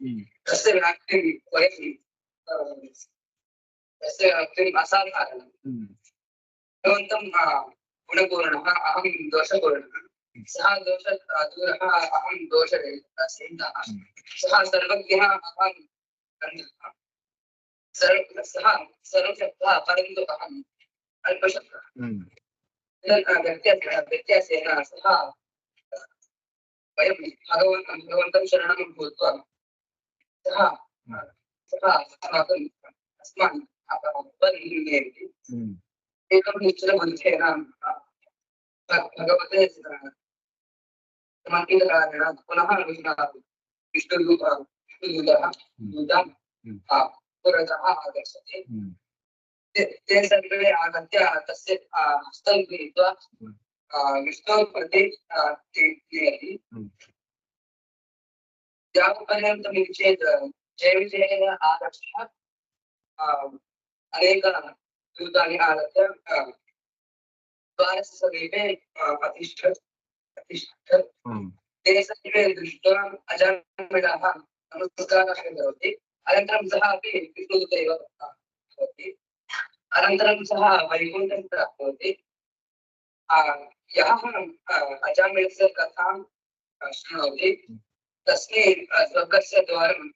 तस्य व्याप्तिं वयं तस्य व्याप्तिम् असाधारणं भवन्तं गुणपूर्णः अहं दोषपूर्णः सः दूरः अहं दोषरहितः सः सर्वज्ञः अहं अन्धः सः सर्वशक्तः परन्तु अहम् अल्पशक्तः व्यत्यासेन सः वयं भगवन्तं शरणं भूत्वा सः अस्मान् अपरिहन्येति एकं निश्चलबुद्धेन भगवते समर्पितकारेण पुनः विष्णुदूतः पुरतः आगच्छति ते सर्वे आगत्य तस्य हस्तं गृहीत्वा विष्णोः प्रति नयति यावत्पर्यन्तम् इति चेत् जयविजयेन आगत्य अनेक दूतानि आगत्य द्वारस्य समीपे अतिष्ठत् ते सर्वे दृष्ट्वा अजामिलः नमस्कारः करोति अनन्तरं सः अपि विष्णुदूत एव भवति अनन्तरं सः वैकुण्ठं प्राप्नोति यः अजामिलस्य कथां शृणोति तस्मै स्वर्गस्य द्वारम्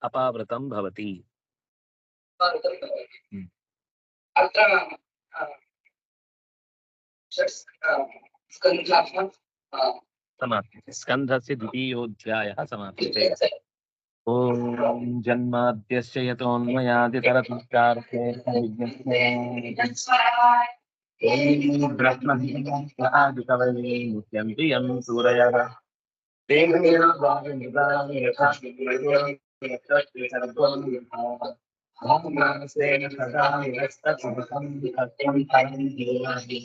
अपावृतं भवति अत्र स्कन्धस्य द्वितीयोऽध्यायः समाप्यते। ॐ जन्माद्यस्य यतोऽन्वयादितरतुश्चार्थेऽन्वयम् ब्रह्मणि मुह्यन्ति सूरयः तेन सदा निरस्तसुखं सत्यं परं जीवति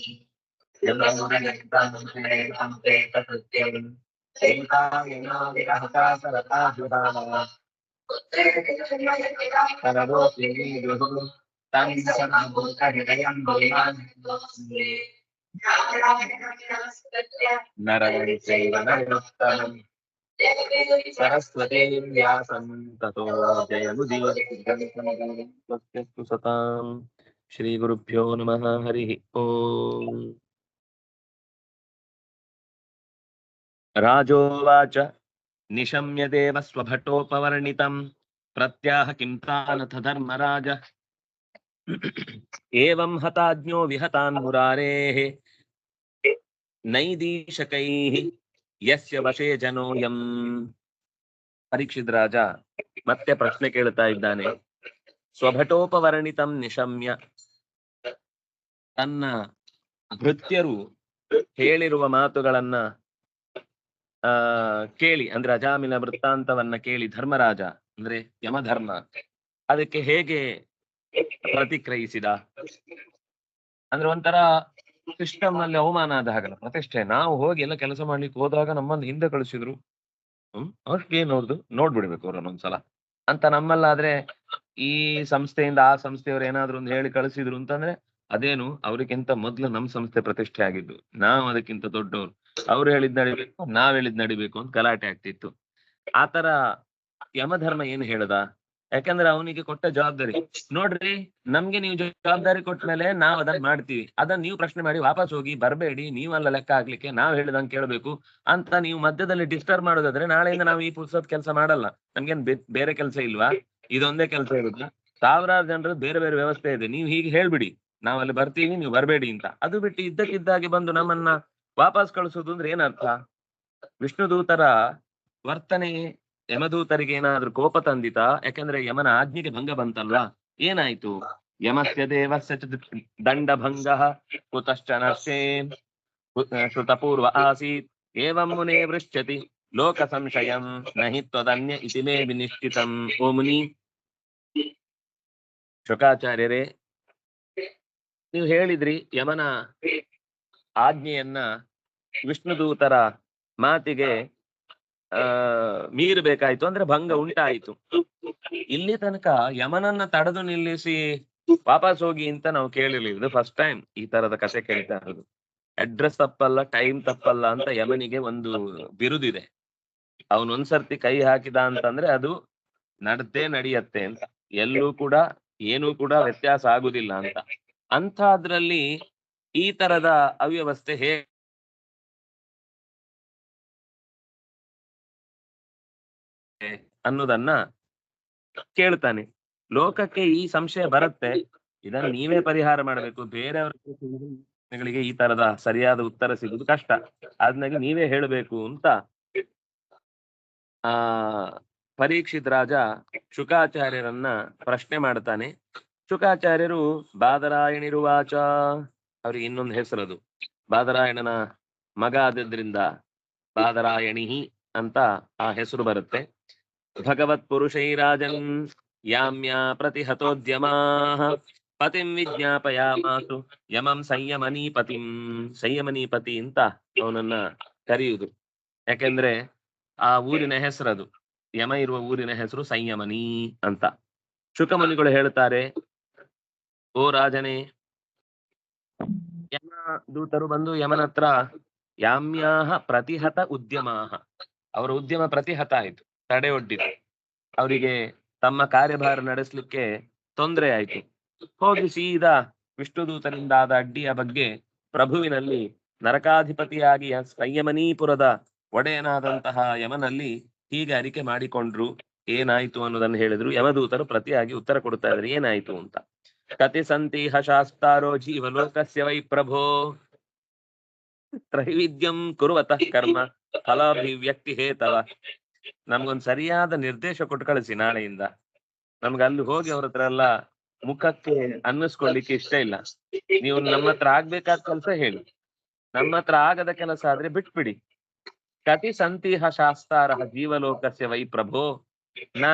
सरस्वती व्यासं ततो जयमुदीरयन्तु सतां। श्रीगुरुभ्यो नमः। हरिः ओम्। राजोवाच निशम्य देव स्वभटोपवर्णितं प्रत्याह किं तानथ धर्मराज एवं हताज्ञो विहतान् मुरारेः नैदीशकैः यस्य वशे जनोऽयं। ಪರೀಕ್ಷಿತ್ ರಾಜ ಮತ್ತೆ ಪ್ರಶ್ನೆ ಕೇಳ್ತಾ ಇದ್ದಾನೆ. ಸ್ವಭಟೋಪವರ್ಣಿತಂ ನಿಶಮ್ಯ, ತನ್ನ ಭೃತ್ಯರು ಹೇಳಿರುವ ಮಾತುಗಳನ್ನ ಕೇಳಿ, ಅಂದ್ರೆ ಅಜಾಮಿಲ ವೃತ್ತಾಂತವನ್ನ ಕೇಳಿ ಧರ್ಮರಾಜ ಅಂದ್ರೆ ಯಮಧರ್ಮ ಅದಕ್ಕೆ ಹೇಗೆ ಪ್ರತಿಕ್ರಿಯಿಸಿದ ಅಂದ್ರೆ ಒಂಥರ ಸಿಸ್ಟಮ್ ನಲ್ಲಿ ಅವಮಾನ ಆದ ಹಾಗಲ್ಲ, ಪ್ರತಿಷ್ಠೆ. ನಾವು ಹೋಗಿ ಎಲ್ಲ ಕೆಲಸ ಮಾಡ್ಲಿಕ್ಕೆ ಹೋದಾಗ ನಮ್ಮನ್ನು ಹಿಂದೆ ಕಳಿಸಿದ್ರು, ಅವ್ರಿಗೇನು ನೋಡ್ಬಿಡ್ಬೇಕು ಅವ್ರನ್ನೊಂದ್ಸಲ ಅಂತ. ನಮ್ಮಲ್ಲಾದ್ರೆ ಈ ಸಂಸ್ಥೆಯಿಂದ ಆ ಸಂಸ್ಥೆಯವ್ರು ಏನಾದ್ರು ಒಂದು ಹೇಳಿ ಕಳಿಸಿದ್ರು ಅಂತಂದ್ರೆ ಅದೇನು ಅವ್ರಿಗಿಂತ ಮೊದ್ಲು ನಮ್ ಸಂಸ್ಥೆ ಪ್ರತಿಷ್ಠೆ ಆಗಿದ್ದು, ನಾವು ಅದಕ್ಕಿಂತ ದೊಡ್ಡವ್ರು, ಅವ್ರು ಹೇಳಿದ್ ನಡಿಬೇಕು, ನಾವ್ ಹೇಳಿದ್ ನಡಿಬೇಕು ಅಂತ ಗಲಾಟೆ ಆಗ್ತಿತ್ತು. ಆತರ ಯಮಧರ್ಮ ಏನ್ ಹೇಳ್ದ, ಯಾಕಂದ್ರೆ ಅವನಿಗೆ ಕೊಟ್ಟ ಜವಾಬ್ದಾರಿ ನೋಡ್ರಿ, ನಮ್ಗೆ ನೀವು ಜವಾಬ್ದಾರಿ ಕೊಟ್ಮೇಲೆ ನಾವ್ ಅದನ್ನ ಮಾಡ್ತೀವಿ, ಅದನ್ನ ನೀವು ಪ್ರಶ್ನೆ ಮಾಡಿ ವಾಪಸ್ ಹೋಗಿ ಬರ್ಬೇಡಿ, ನೀವಲ್ಲ ಲೆಕ್ಕ ಹಾಕ್ಲಿಕ್ಕೆ, ನಾವ್ ಹೇಳಿದಂಗೆ ಕೇಳ್ಬೇಕು ಅಂತ ನೀವು ಮಧ್ಯದಲ್ಲಿ ಡಿಸ್ಟರ್ಬ್ ಮಾಡೋದಾದ್ರೆ ನಾಳೆಯಿಂದ ನಾವು ಈ ಪುಸ್ತಕದ ಕೆಲಸ ಮಾಡಲ್ಲ. ನಮ್ಗೇನ್ ಬೇರೆ ಕೆಲಸ ಇಲ್ವಾ, ಇದೊಂದೇ ಕೆಲಸ ಇರುತ್ತಾ? ಸಾವಿರಾರು ಜನರು ಬೇರೆ ಬೇರೆ ವ್ಯವಸ್ಥೆ ಇದೆ, ನೀವು ಹೀಗೆ ಹೇಳ್ಬಿಡಿ ನಾವಲ್ಲಿ ಬರ್ತೀವಿ ನೀವು ಬರ್ಬೇಡಿ ಅಂತ. ಅದು ಬಿಟ್ಟು ಇದ್ದಕ್ಕಿದ್ದಾಗೆ ಬಂದು ನಮ್ಮನ್ನ ವಾಪಸ್ ಕಳಿಸೋದು ಅಂದ್ರೆ ಏನರ್ಥ? ವಿಷ್ಣುದೂತರ ವರ್ತನೆ ಯಮದೂತರಿಗೆ ಏನಾದ್ರೂ ಕೋಪ ತಂದಿತ? ಯಾಕಂದ್ರೆ ಯಮನ ಆಜ್ಞೆಗೆ ಭಂಗ ಬಂತಲ್ವಾ? ಏನಾಯ್ತು? ಯಮಸ್ಯ ದೇವಸ್ಯ ದಂಡ ಭಂಗ ಕುತಶ್ಚ ನರ್ಷೇ ಶ್ರುತಪೂರ್ವ ಆಸೀತ್ ಏವಂ ಮುನೇ ವೃಶ್ಯತಿ ಲೋಕ ಸಂಶಯಂ ನಹಿ ತ್ವದನ್ಯ ಇತಿ ಮೇ ವಿನಿಶ್ಚಿತಂ. ಓ ಮುನಿ, ಶುಕಾಚಾರ್ಯರೇ, ನೀವು ಹೇಳಿದ್ರಿ ಯಮನ ಆಜ್ಞೆಯನ್ನ ವಿಷ್ಣುದೂತರ ಮಾತಿಗೆ ಮೀರಬೇಕಾಯ್ತು, ಅಂದ್ರೆ ಭಂಗ ಉಂಟಾಯಿತು. ಇಲ್ಲಿ ತನಕ ಯಮನನ್ನ ತಡೆದು ನಿಲ್ಲಿಸಿ ವಾಪಸ್ ಹೋಗಿ ಅಂತ ನಾವು ಕೇಳಿರ್ಲಿಲ್ಲ. ಇದು ಫಸ್ಟ್ ಟೈಮ್ ಈ ತರದ ಕಥೆ ಕೇಳ್ತಾ ಇರೋದು. ಅಡ್ರೆಸ್ ತಪ್ಪಲ್ಲ, ಟೈಮ್ ತಪ್ಪಲ್ಲ ಅಂತ ಯಮನಿಗೆ ಒಂದು ಬಿರುದಿದೆ. ಅವನೊಂದ್ಸರ್ತಿ ಕೈ ಹಾಕಿದ ಅಂತಂದ್ರೆ ಅದು ನಡತೆ ನಡೆಯತ್ತೆ ಅಂತ, ಎಲ್ಲೂ ಕೂಡ ಏನೂ ಕೂಡ ವ್ಯತ್ಯಾಸ ಆಗುದಿಲ್ಲ ಅಂತ. ಅಂಥದ್ರಲ್ಲಿ ಈ ತರದ ಅವ್ಯವಸ್ಥೆ ಹೇಗೆ ಅನ್ನೋದನ್ನ ಕೇಳ್ತಾನೆ. ಲೋಕಕ್ಕೆ ಈ ಸಂಶಯ ಬರುತ್ತೆ, ಇದನ್ನ ನೀವೇ ಪರಿಹಾರ ಮಾಡಬೇಕು, ಬೇರೆಯವರಿಗೆ ಈ ತರದ ಸರಿಯಾದ ಉತ್ತರ ಸಿಗುದು ಕಷ್ಟ, ಅದ್ನಾಗ ನೀವೇ ಹೇಳಬೇಕು ಅಂತ ಆ ಪರೀಕ್ಷಿತ್ ರಾಜ ಶುಕಾಚಾರ್ಯರನ್ನ ಪ್ರಶ್ನೆ ಮಾಡ್ತಾನೆ. ಶುಕಾಚಾರ್ಯರು ಬಾದರಾಯಣಿರುವಾಚ, ಅವ್ರಿಗೆ ಇನ್ನೊಂದು ಹೆಸರದು, ಬಾದರಾಯಣನ ಮಗ ಆದ್ರಿಂದ ಬಾದರಾಯಣಿ ಅಂತ ಆ ಹೆಸರು ಬರುತ್ತೆ. ಭಗವತ್ ಪುರುಷೈರಾಜನ್ ಯಾಮ್ಯ ಪ್ರತಿಹತೋದ್ಯಮಾ ಪತಿಂ ವಿಜ್ಞಾಪಯಾಮಾಸು ಯಮಂ ಸಂಯಮನೀಪತಿಂ. ಸಂಯಮನೀಪತಿ ಅಂತ ಅವನನ್ನ ಕರೆಯುವುದು, ಯಾಕೆಂದ್ರೆ ಆ ಊರಿನ ಹೆಸರದು, ಯಮ ಇರುವ ಊರಿನ ಹೆಸರು ಸಂಯಮನಿ ಅಂತ. ಶುಕಮುನಿಗಳು ಹೇಳ್ತಾರೆ, ಓ ರಾಜನೇ, ಯಮ ದೂತರು ಬಂದು ಯಮನ ಹತ್ರ ಯಾಮ್ಯಾಹ ಪ್ರತಿಹತ ಉದ್ಯಮಾಹ, ಅವರ ಉದ್ಯಮ ಪ್ರತಿಹತ ಆಯ್ತು, ತಡೆ ಒಡ್ಡಿತು, ಅವರಿಗೆ ತಮ್ಮ ಕಾರ್ಯಭಾರ ನಡೆಸಲಿಕ್ಕೆ ತೊಂದರೆ ಆಯ್ತು. ಹೋಗಿ ಸೀದಾ ವಿಷ್ಣುದೂತನಿಂದ ಆದ ಅಡ್ಡಿಯ ಬಗ್ಗೆ ಪ್ರಭುವಿನಲ್ಲಿ ನರಕಾಧಿಪತಿಯಾಗಿ ಸಂಯಮನೀಪುರದ ಒಡೆಯನಾದಂತಹ ಯಮನಲ್ಲಿ ಹೀಗೆ ಅರಿಕೆ ಮಾಡಿಕೊಂಡ್ರು. ಏನಾಯ್ತು ಅನ್ನೋದನ್ನು ಹೇಳಿದ್ರು. ಯಮದೂತರು ಪ್ರತಿಯಾಗಿ ಉತ್ತರ ಕೊಡ್ತಾ ಇದ್ರು ಏನಾಯ್ತು ಅಂತ. ಕತಿ ಸಂತೀಹ ಶಾಸ್ತಾರೋ ಜೀವಲೋಕಸ್ಯ ವೈ ಪ್ರಭೋ ತ್ರೈವಿದ್ಯಂ ಕುರುವತಃ ಕರ್ಮ ಫಲಾಭಿವ್ಯಕ್ತಿ ಹೇತವ. ನಮ್ಗೊಂದ್ ಸರಿಯಾದ ನಿರ್ದೇಶ ಕೊಟ್ಟು ಕಳಿಸಿ, ನಾಳೆಯಿಂದ ನಮ್ಗೆ ಅಲ್ಲಿ ಹೋಗಿ ಅವ್ರ ಹತ್ರ ಎಲ್ಲ ಮುಖಕ್ಕೆ ಅನ್ನಿಸ್ಕೊಳ್ಲಿಕ್ಕೆ ಇಷ್ಟ ಇಲ್ಲ. ನೀವು ನಮ್ಮ ಹತ್ರ ಆಗ್ಬೇಕಾದ ಕೆಲಸ ಹೇಳಿ, ನಮ್ಮ ಹತ್ರ ಆಗದ ಕೆಲಸ ಆದ್ರೆ ಬಿಟ್ಬಿಡಿ. ಕತಿ ಸಂತೀಹ ಶಾಸ್ತಾರ ಜೀವಲೋಕಸ್ಯ ವೈ ಪ್ರಭೋ,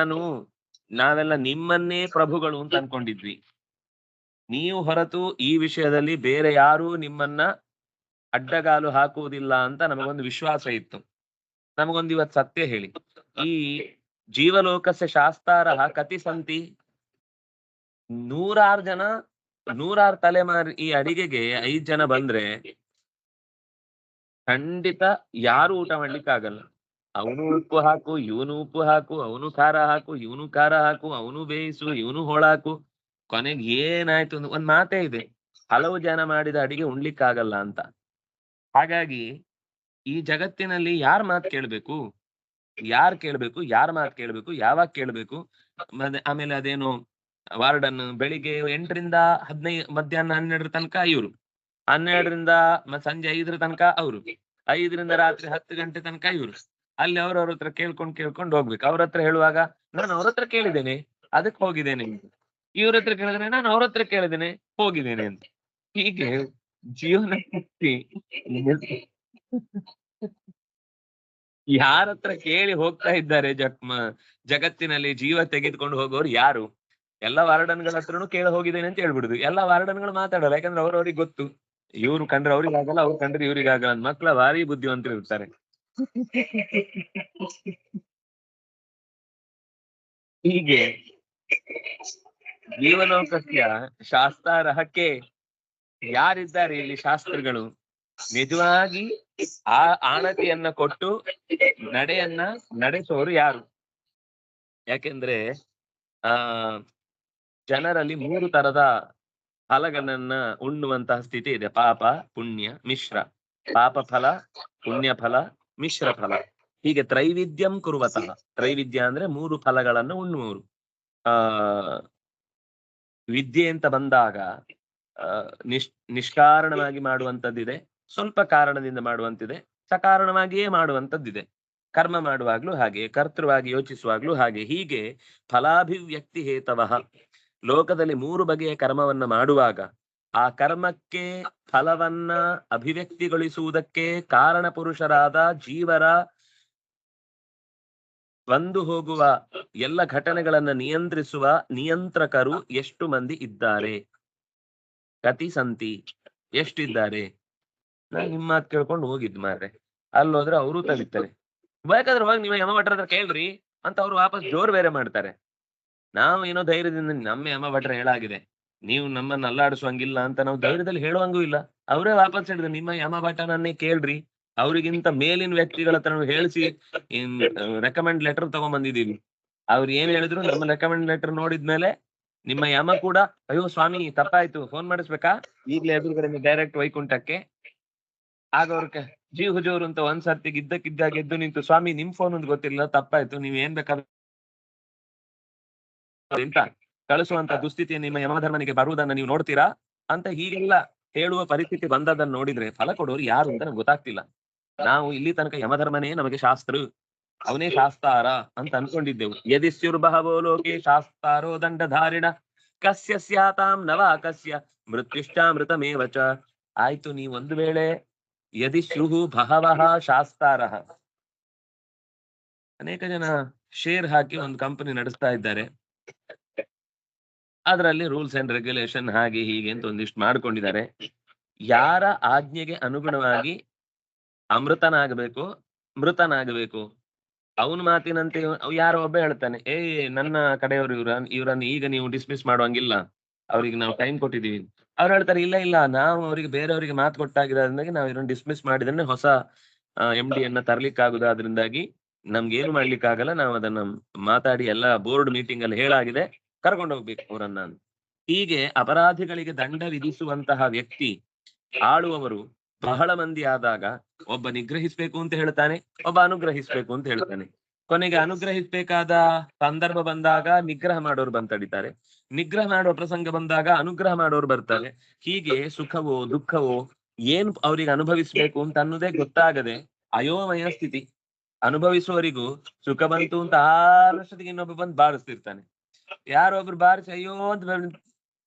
ನಾವೆಲ್ಲ ನಿಮ್ಮನ್ನೇ ಪ್ರಭುಗಳು ಅಂತ ಅನ್ಕೊಂಡಿದ್ವಿ, ನೀವು ಹೊರತು ಈ ವಿಷಯದಲ್ಲಿ ಬೇರೆ ಯಾರೂ ನಿಮ್ಮನ್ನ ಅಡ್ಡಗಾಲು ಹಾಕುವುದಿಲ್ಲ ಅಂತ ನಮಗೊಂದು ವಿಶ್ವಾಸ ಇತ್ತು. ನಮಗೊಂದು ಇವತ್ತು ಸತ್ಯ ಹೇಳಿ, ಈ ಜೀವಲೋಕಸ್ಯ ಶಾಸ್ತಾರ ಕತಿ ಸಂತಿ, 100 ಜನ 100 ತಲೆಮಾರಿ ಈ ಅಡಿಗೆಗೆ 5 ಜನ ಬಂದ್ರೆ ಖಂಡಿತ ಯಾರು ಊಟ ಮಾಡ್ಲಿಕ್ಕೆ ಆಗಲ್ಲ. ಅವನು ಉಪ್ಪು ಹಾಕು, ಇವನು ಉಪ್ಪು ಹಾಕು, ಅವನು ಖಾರ ಹಾಕು, ಇವನು ಖಾರ ಹಾಕು, ಅವನು ಬೇಯಿಸು, ಇವನು ಹೋಳಾಕು, ಕೊನೆಗೆ ಏನಾಯ್ತು ಒಂದ್ ಮಾತೇ ಇದೆ, ಹಲವು ಜನ ಮಾಡಿದ ಅಡಿಗೆ ಉಣ್ಲಿಕ್ಕಾಗಲ್ಲ ಅಂತ. ಹಾಗಾಗಿ ಈ ಜಗತ್ತಿನಲ್ಲಿ ಯಾರ ಮಾತು ಕೇಳ್ಬೇಕು, ಯಾರ ಮಾತು ಕೇಳ್ಬೇಕು, ಯಾವಾಗ ಕೇಳ್ಬೇಕು. ಆಮೇಲೆ ಅದೇನು ವಾರ್ಡನ್ ಬೆಳಿಗ್ಗೆ 8ರಿಂದ 15 ಮಧ್ಯಾಹ್ನ 12 ತನಕ ಇವ್ರು, 12ರಿಂದ ಸಂಜೆ 5 ತನಕ ಅವರು, 5ರಿಂದ ರಾತ್ರಿ 10 ಗಂಟೆ ತನಕ ಇವ್ರು. ಅಲ್ಲಿ ಅವ್ರವ್ರ ಹತ್ರ ಕೇಳ್ಕೊಂಡು ಹೋಗ್ಬೇಕು. ಅವ್ರ ಹತ್ರ ಹೇಳುವಾಗ ನಾನು ಅವ್ರ ಹತ್ರ ಕೇಳಿದ್ದೇನೆ ಅದಕ್ಕೆ ಹೋಗಿದ್ದೇನೆ, ಇವ್ರ ಹತ್ರ ಕೇಳಿದ್ರೆ ನಾನು ಅವ್ರ ಹತ್ರ ಕೇಳಿದ್ದೇನೆ ಹೋಗಿದ್ದೇನೆ ಅಂತ. ಹೀಗೆ ಜೀವನ ಯಾರ ಹತ್ರ ಕೇಳಿ ಹೋಗ್ತಾ ಇದ್ದಾರೆ ಜಗತ್ತಿನಲ್ಲಿ ಜೀವ ತೆಗೆದುಕೊಂಡು ಹೋಗೋರು ಯಾರು? ಎಲ್ಲ ವಾರ್ಡನ್ಗಳ ಹತ್ರನು ಕೇಳಿ ಹೋಗಿದ್ದೇನೆ ಅಂತ ಹೇಳ್ಬಿಡುದು. ಎಲ್ಲ ವಾರ್ಡನ್ಗಳು ಮಾತಾಡಲ್ಲ, ಯಾಕಂದ್ರೆ ಅವ್ರವ್ರಿಗೆ ಗೊತ್ತು, ಇವ್ರು ಕಂಡ್ರೆ ಅವ್ರಿಗೆ ಆಗಲ್ಲ, ಅವ್ರು ಕಂಡ್ರೆ ಇವ್ರಿಗೆ ಆಗಲ್ಲ. ಮಕ್ಕಳ ಭಾರಿ ಬುದ್ಧಿವಂತರು ಇರ್ತಾರೆ. ಹೀಗೆ ಜೀವಲೋಕಸ್ಯ ಶಾಸ್ತಾರಹಕ್ಕೆ ಯಾರಿದ್ದಾರೆ ಇಲ್ಲಿ ಶಾಸ್ತ್ರಗಳು, ನಿಜವಾಗಿ ಆ ಆಣತಿಯನ್ನ ಕೊಟ್ಟು ನಡೆಯನ್ನ ನಡೆಸೋರು ಯಾರು? ಯಾಕೆಂದ್ರೆ ಜನರಲ್ಲಿ 3 ತರದ ಫಲಗಳನ್ನ ಉಣ್ಣುವಂತಹ ಸ್ಥಿತಿ ಇದೆ, ಪಾಪ, ಪುಣ್ಯ, ಮಿಶ್ರ. ಪಾಪ ಫಲ, ಪುಣ್ಯ ಫಲ, ಮಿಶ್ರ ಫಲ. ಹೀಗೆ ತ್ರೈವಿದ್ಯಂ ಕುರುವತಃ. ತ್ರೈವಿದ್ಯ ಅಂದ್ರೆ 3 ಫಲಗಳನ್ನು ಉಣ್ಣುವವರು. ವಿದ್ಯೆ ಅಂತ ಬಂದಾಗ ನಿಷ್ಕಾರಣವಾಗಿ ಮಾಡುವಂತದ್ದಿದೆ, ಸ್ವಲ್ಪ ಕಾರಣದಿಂದ ಮಾಡುವಂತಿದೆ, ಸಕಾರಣವಾಗಿಯೇ ಮಾಡುವಂತದ್ದಿದೆ. ಕರ್ಮ ಮಾಡುವಾಗ್ಲೂ ಹಾಗೆ, ಕರ್ತೃವಾಗಿ ಯೋಚಿಸುವಾಗ್ಲೂ ಹಾಗೆ. ಹೀಗೆ ಫಲಾಭಿವ್ಯಕ್ತಿ ಹೇತವಃ. ಲೋಕದಲ್ಲಿ 3 ಬಗೆಯ ಕರ್ಮವನ್ನ ಮಾಡುವಾಗ ಆ ಕರ್ಮಕ್ಕೆ ಫಲವನ್ನ ಅಭಿವ್ಯಕ್ತಿಗೊಳಿಸುವುದಕ್ಕೆ ಕಾರಣ ಪುರುಷರಾದ ಜೀವರ ಬಂದು ಹೋಗುವ ಎಲ್ಲ ಘಟನೆಗಳನ್ನ ನಿಯಂತ್ರಿಸುವ ನಿಯಂತ್ರಕರು ಎಷ್ಟು ಮಂದಿ ಇದ್ದಾರೆ? ಕತಿ ಸಂತಿ, ಎಷ್ಟಿದ್ದಾರೆ? ನಾನು ನಿಮ್ಮ ಮಾತು ಕೇಳ್ಕೊಂಡು ಹೋಗಿದ್ ಮಾರ್ರೆ, ಅಲ್ಲೋದ್ರೆ ಅವರು ತಗಿತಾರೆ. ಬೇಕಾದ್ರೆ ಹೋಗಿ ನೀವು ಯಮ ಭಟ್ರ ಹತ್ರ ಕೇಳ್ರಿ ಅಂತ ಅವ್ರು ವಾಪಸ್ ಜೋರ್ ಬೇರೆ ಮಾಡ್ತಾರೆ. ನಾವು ಏನೋ ಧೈರ್ಯದಿಂದ ನಮ್ಮ ಯಮ ಭಟ್ರ ಹೇಳಾಗಿದೆ, ನೀವು ನಮ್ಮನ್ನ ಅಲ್ಲಾಡಿಸುವಂಗಿಲ್ಲ ಅಂತ ನಾವು ಧೈರ್ಯದಲ್ಲಿ ಹೇಳುವಂಗೂ ಇಲ್ಲ. ಅವರೇ ವಾಪಸ್ ಹೇಳಿದ್ರು, ನಿಮ್ಮ ಯಮ ಭಟನನ್ನೇ ಕೇಳ್ರಿ, ಅವ್ರಿಗಿಂತ ಮೇಲಿನ ವ್ಯಕ್ತಿಗಳ ಹತ್ರ ಹೇಳಿಸಿ ರೆಕಮೆಂಡ್ ಲೆಟರ್ ತಗೊಂಡ್ಬಂದಿದೀವಿ. ಅವ್ರು ಏನ್ ಹೇಳಿದ್ರು ನಮ್ಮ ರೆಕಮೆಂಡ್ ಲೆಟರ್ ನೋಡಿದ್ಮೇಲೆ ನಿಮ್ಮ ಯಮ ಕೂಡ ಅಯ್ಯೋ ಸ್ವಾಮಿ ತಪ್ಪಾಯ್ತು, ಫೋನ್ ಮಾಡಿಸ್ಬೇಕಾ ಈಗ್ಲೇ ಎದುರುಗಡೆ ಡೈರೆಕ್ಟ್ ವೈಕುಂಠಕ್ಕೆ. ಆಗ ಅವ್ರ ಜೀವ್ ಹುಜೂರ್ ಅಂತ ಒಂದ್ಸರ್ತಿ ಇದ್ದಕ್ಕಿದ್ದಾಗ ಎದ್ದು ನಿಂತು ಸ್ವಾಮಿ ನಿಮ್ ಫೋನ್ ಒಂದು ಗೊತ್ತಿಲ್ಲ, ತಪ್ಪಾಯ್ತು, ನೀವ್ ಏನ್ ಬೇಕಾದ್ರೆ ಅಂತ ಕಳಿಸುವಂತ ದುಸ್ಥಿತಿ ನಿಮ್ಮ ಯಮಧರ್ಮನಿಗೆ ಬರುವುದನ್ನ ನೀವು ನೋಡ್ತೀರಾ ಅಂತ ಹೀಗೆಲ್ಲ ಹೇಳುವ ಪರಿಸ್ಥಿತಿ ಬಂದದನ್ನ ನೋಡಿದ್ರೆ ಫಲ ಕೊಡೋರು ಯಾರು ಅಂತ ನಮ್ಗೆ ಗೊತ್ತಾಗ್ತಿಲ್ಲ. ನಾವು ಇಲ್ಲಿ ತನಕ ಯಮಧರ್ಮನೇ ನಮಗೆ ಶಾಸ್ತ್ರ, ಅವನೇ ಶಾಸ್ತಾರ ಅಂತ ಅನ್ಕೊಂಡಿದ್ದೆವು. ಯದಿಸ್ಯುರ್ಬಹವೋ ಲೋಕೆ ಶಾಸ್ತಾರೋ ದಂಡಧಾರಿಣ ಕಸ್ಯ ಸ್ಯಾತಾಂ ನವಾಕಸ್ಯ ಮೃತ್ಯುಶ್ಚಾಮೃತಮೇವ ಚ. ಆಯ್ತು, ನೀವು ಒಂದು ವೇಳೆ ಯದಿಶ್ರುಹು ಬಹವಃ ಶಾಸ್ತಾರಃ, ಅನೇಕ ಜನ ಶೇರ್ ಹಾಕಿ ಒಂದು ಕಂಪನಿ ನಡೆಸ್ತಾ ಇದ್ದಾರೆ. ಅದರಲ್ಲಿ ರೂಲ್ಸ್ ಅಂಡ್ ರೆಗ್ಯುಲೇಷನ್ ಹಾಗೆ ಹೀಗೆ ಅಂತ ಒಂದಿಷ್ಟು ಮಾಡ್ಕೊಂಡಿದ್ದಾರೆ. ಯಾರ ಆಜ್ಞೆಗೆ ಅನುಗುಣವಾಗಿ ಅಮೃತನಾಗಬೇಕು ಮೃತನಾಗಬೇಕು, ಅವನ ಮಾತಿನಂತೆ ಯಾರೋ ಒಬ್ಬ ಹೇಳ್ತಾನೆ, ನನ್ನ ಕಡೆಯವರು ಇವ್ರನ್ನ ಈಗ ನೀವು ಡಿಸ್ಮಿಸ್ ಮಾಡುವಂಗಿಲ್ಲ, ಅವ್ರಿಗೆ ನಾವು ಟೈಮ್ ಕೊಟ್ಟಿದೀವಿ. ಅವ್ರು ಹೇಳ್ತಾರೆ ಇಲ್ಲ ಇಲ್ಲ, ನಾವು ಅವರಿಗೆ ಬೇರೆಯವರಿಗೆ ಮಾತು ಕೊಟ್ಟಾಗಿರೋದ್ರಿಂದಾಗಿ ನಾವು ಇವ್ರನ್ನ ಡಿಸ್ಮಿಸ್ ಮಾಡಿದ್ರೆ ಹೊಸ MD ಯನ್ನ ತರ್ಲಿಕ್ಕಾಗುದು, ಅದರಿಂದಾಗಿ ನಮ್ಗೇನು ಮಾಡ್ಲಿಕ್ಕಾಗಲ್ಲ, ನಾವು ಅದನ್ನ ಮಾತಾಡಿ ಎಲ್ಲ ಬೋರ್ಡ್ ಮೀಟಿಂಗ್ ಅಲ್ಲಿ ಹೇಳಾಗಿದೆ, ಕರ್ಕೊಂಡು ಹೋಗ್ಬೇಕು ಅವರನ್ನ. ಹೀಗೆ ಅಪರಾಧಿಗಳಿಗೆ ದಂಡ ವಿಧಿಸುವಂತಹ ವ್ಯಕ್ತಿ, ಆಳುವವರು ಬಹಳ ಮಂದಿ ಆದಾಗ ಒಬ್ಬ ನಿಗ್ರಹಿಸ್ಬೇಕು ಅಂತ ಹೇಳ್ತಾನೆ, ಒಬ್ಬ ಅನುಗ್ರಹಿಸ್ಬೇಕು ಅಂತ ಹೇಳ್ತಾನೆ. ಕೊನೆಗೆ ಅನುಗ್ರಹಿಸ್ಬೇಕಾದ ಸಂದರ್ಭ ಬಂದಾಗ ನಿಗ್ರಹ ಮಾಡೋರು ಬಂತಡಿತಾರೆ, ನಿಗ್ರಹ ಮಾಡುವ ಪ್ರಸಂಗ ಬಂದಾಗ ಅನುಗ್ರಹ ಮಾಡೋರು ಬರ್ತಾರೆ. ಹೀಗೆ ಸುಖವೋ ದುಃಖವೋ ಏನ್ ಅವ್ರಿಗೆ ಅನುಭವಿಸ್ಬೇಕು ಅಂತ ಅನ್ನೋದೇ ಗೊತ್ತಾಗದೆ ಅಯೋಮಯ ಸ್ಥಿತಿ. ಅನುಭವಿಸುವವರಿಗೂ ಸುಖ ಬಂತು ಅಂತ 6 ವರ್ಷದಿಗೆ ಇನ್ನೊಬ್ಬ ಬಂದು ಬಾರಿಸ್ತಿರ್ತಾನೆ. ಯಾರೊಬ್ರು ಬಾರಿಸಿ ಅಯ್ಯೋ ಅಂತ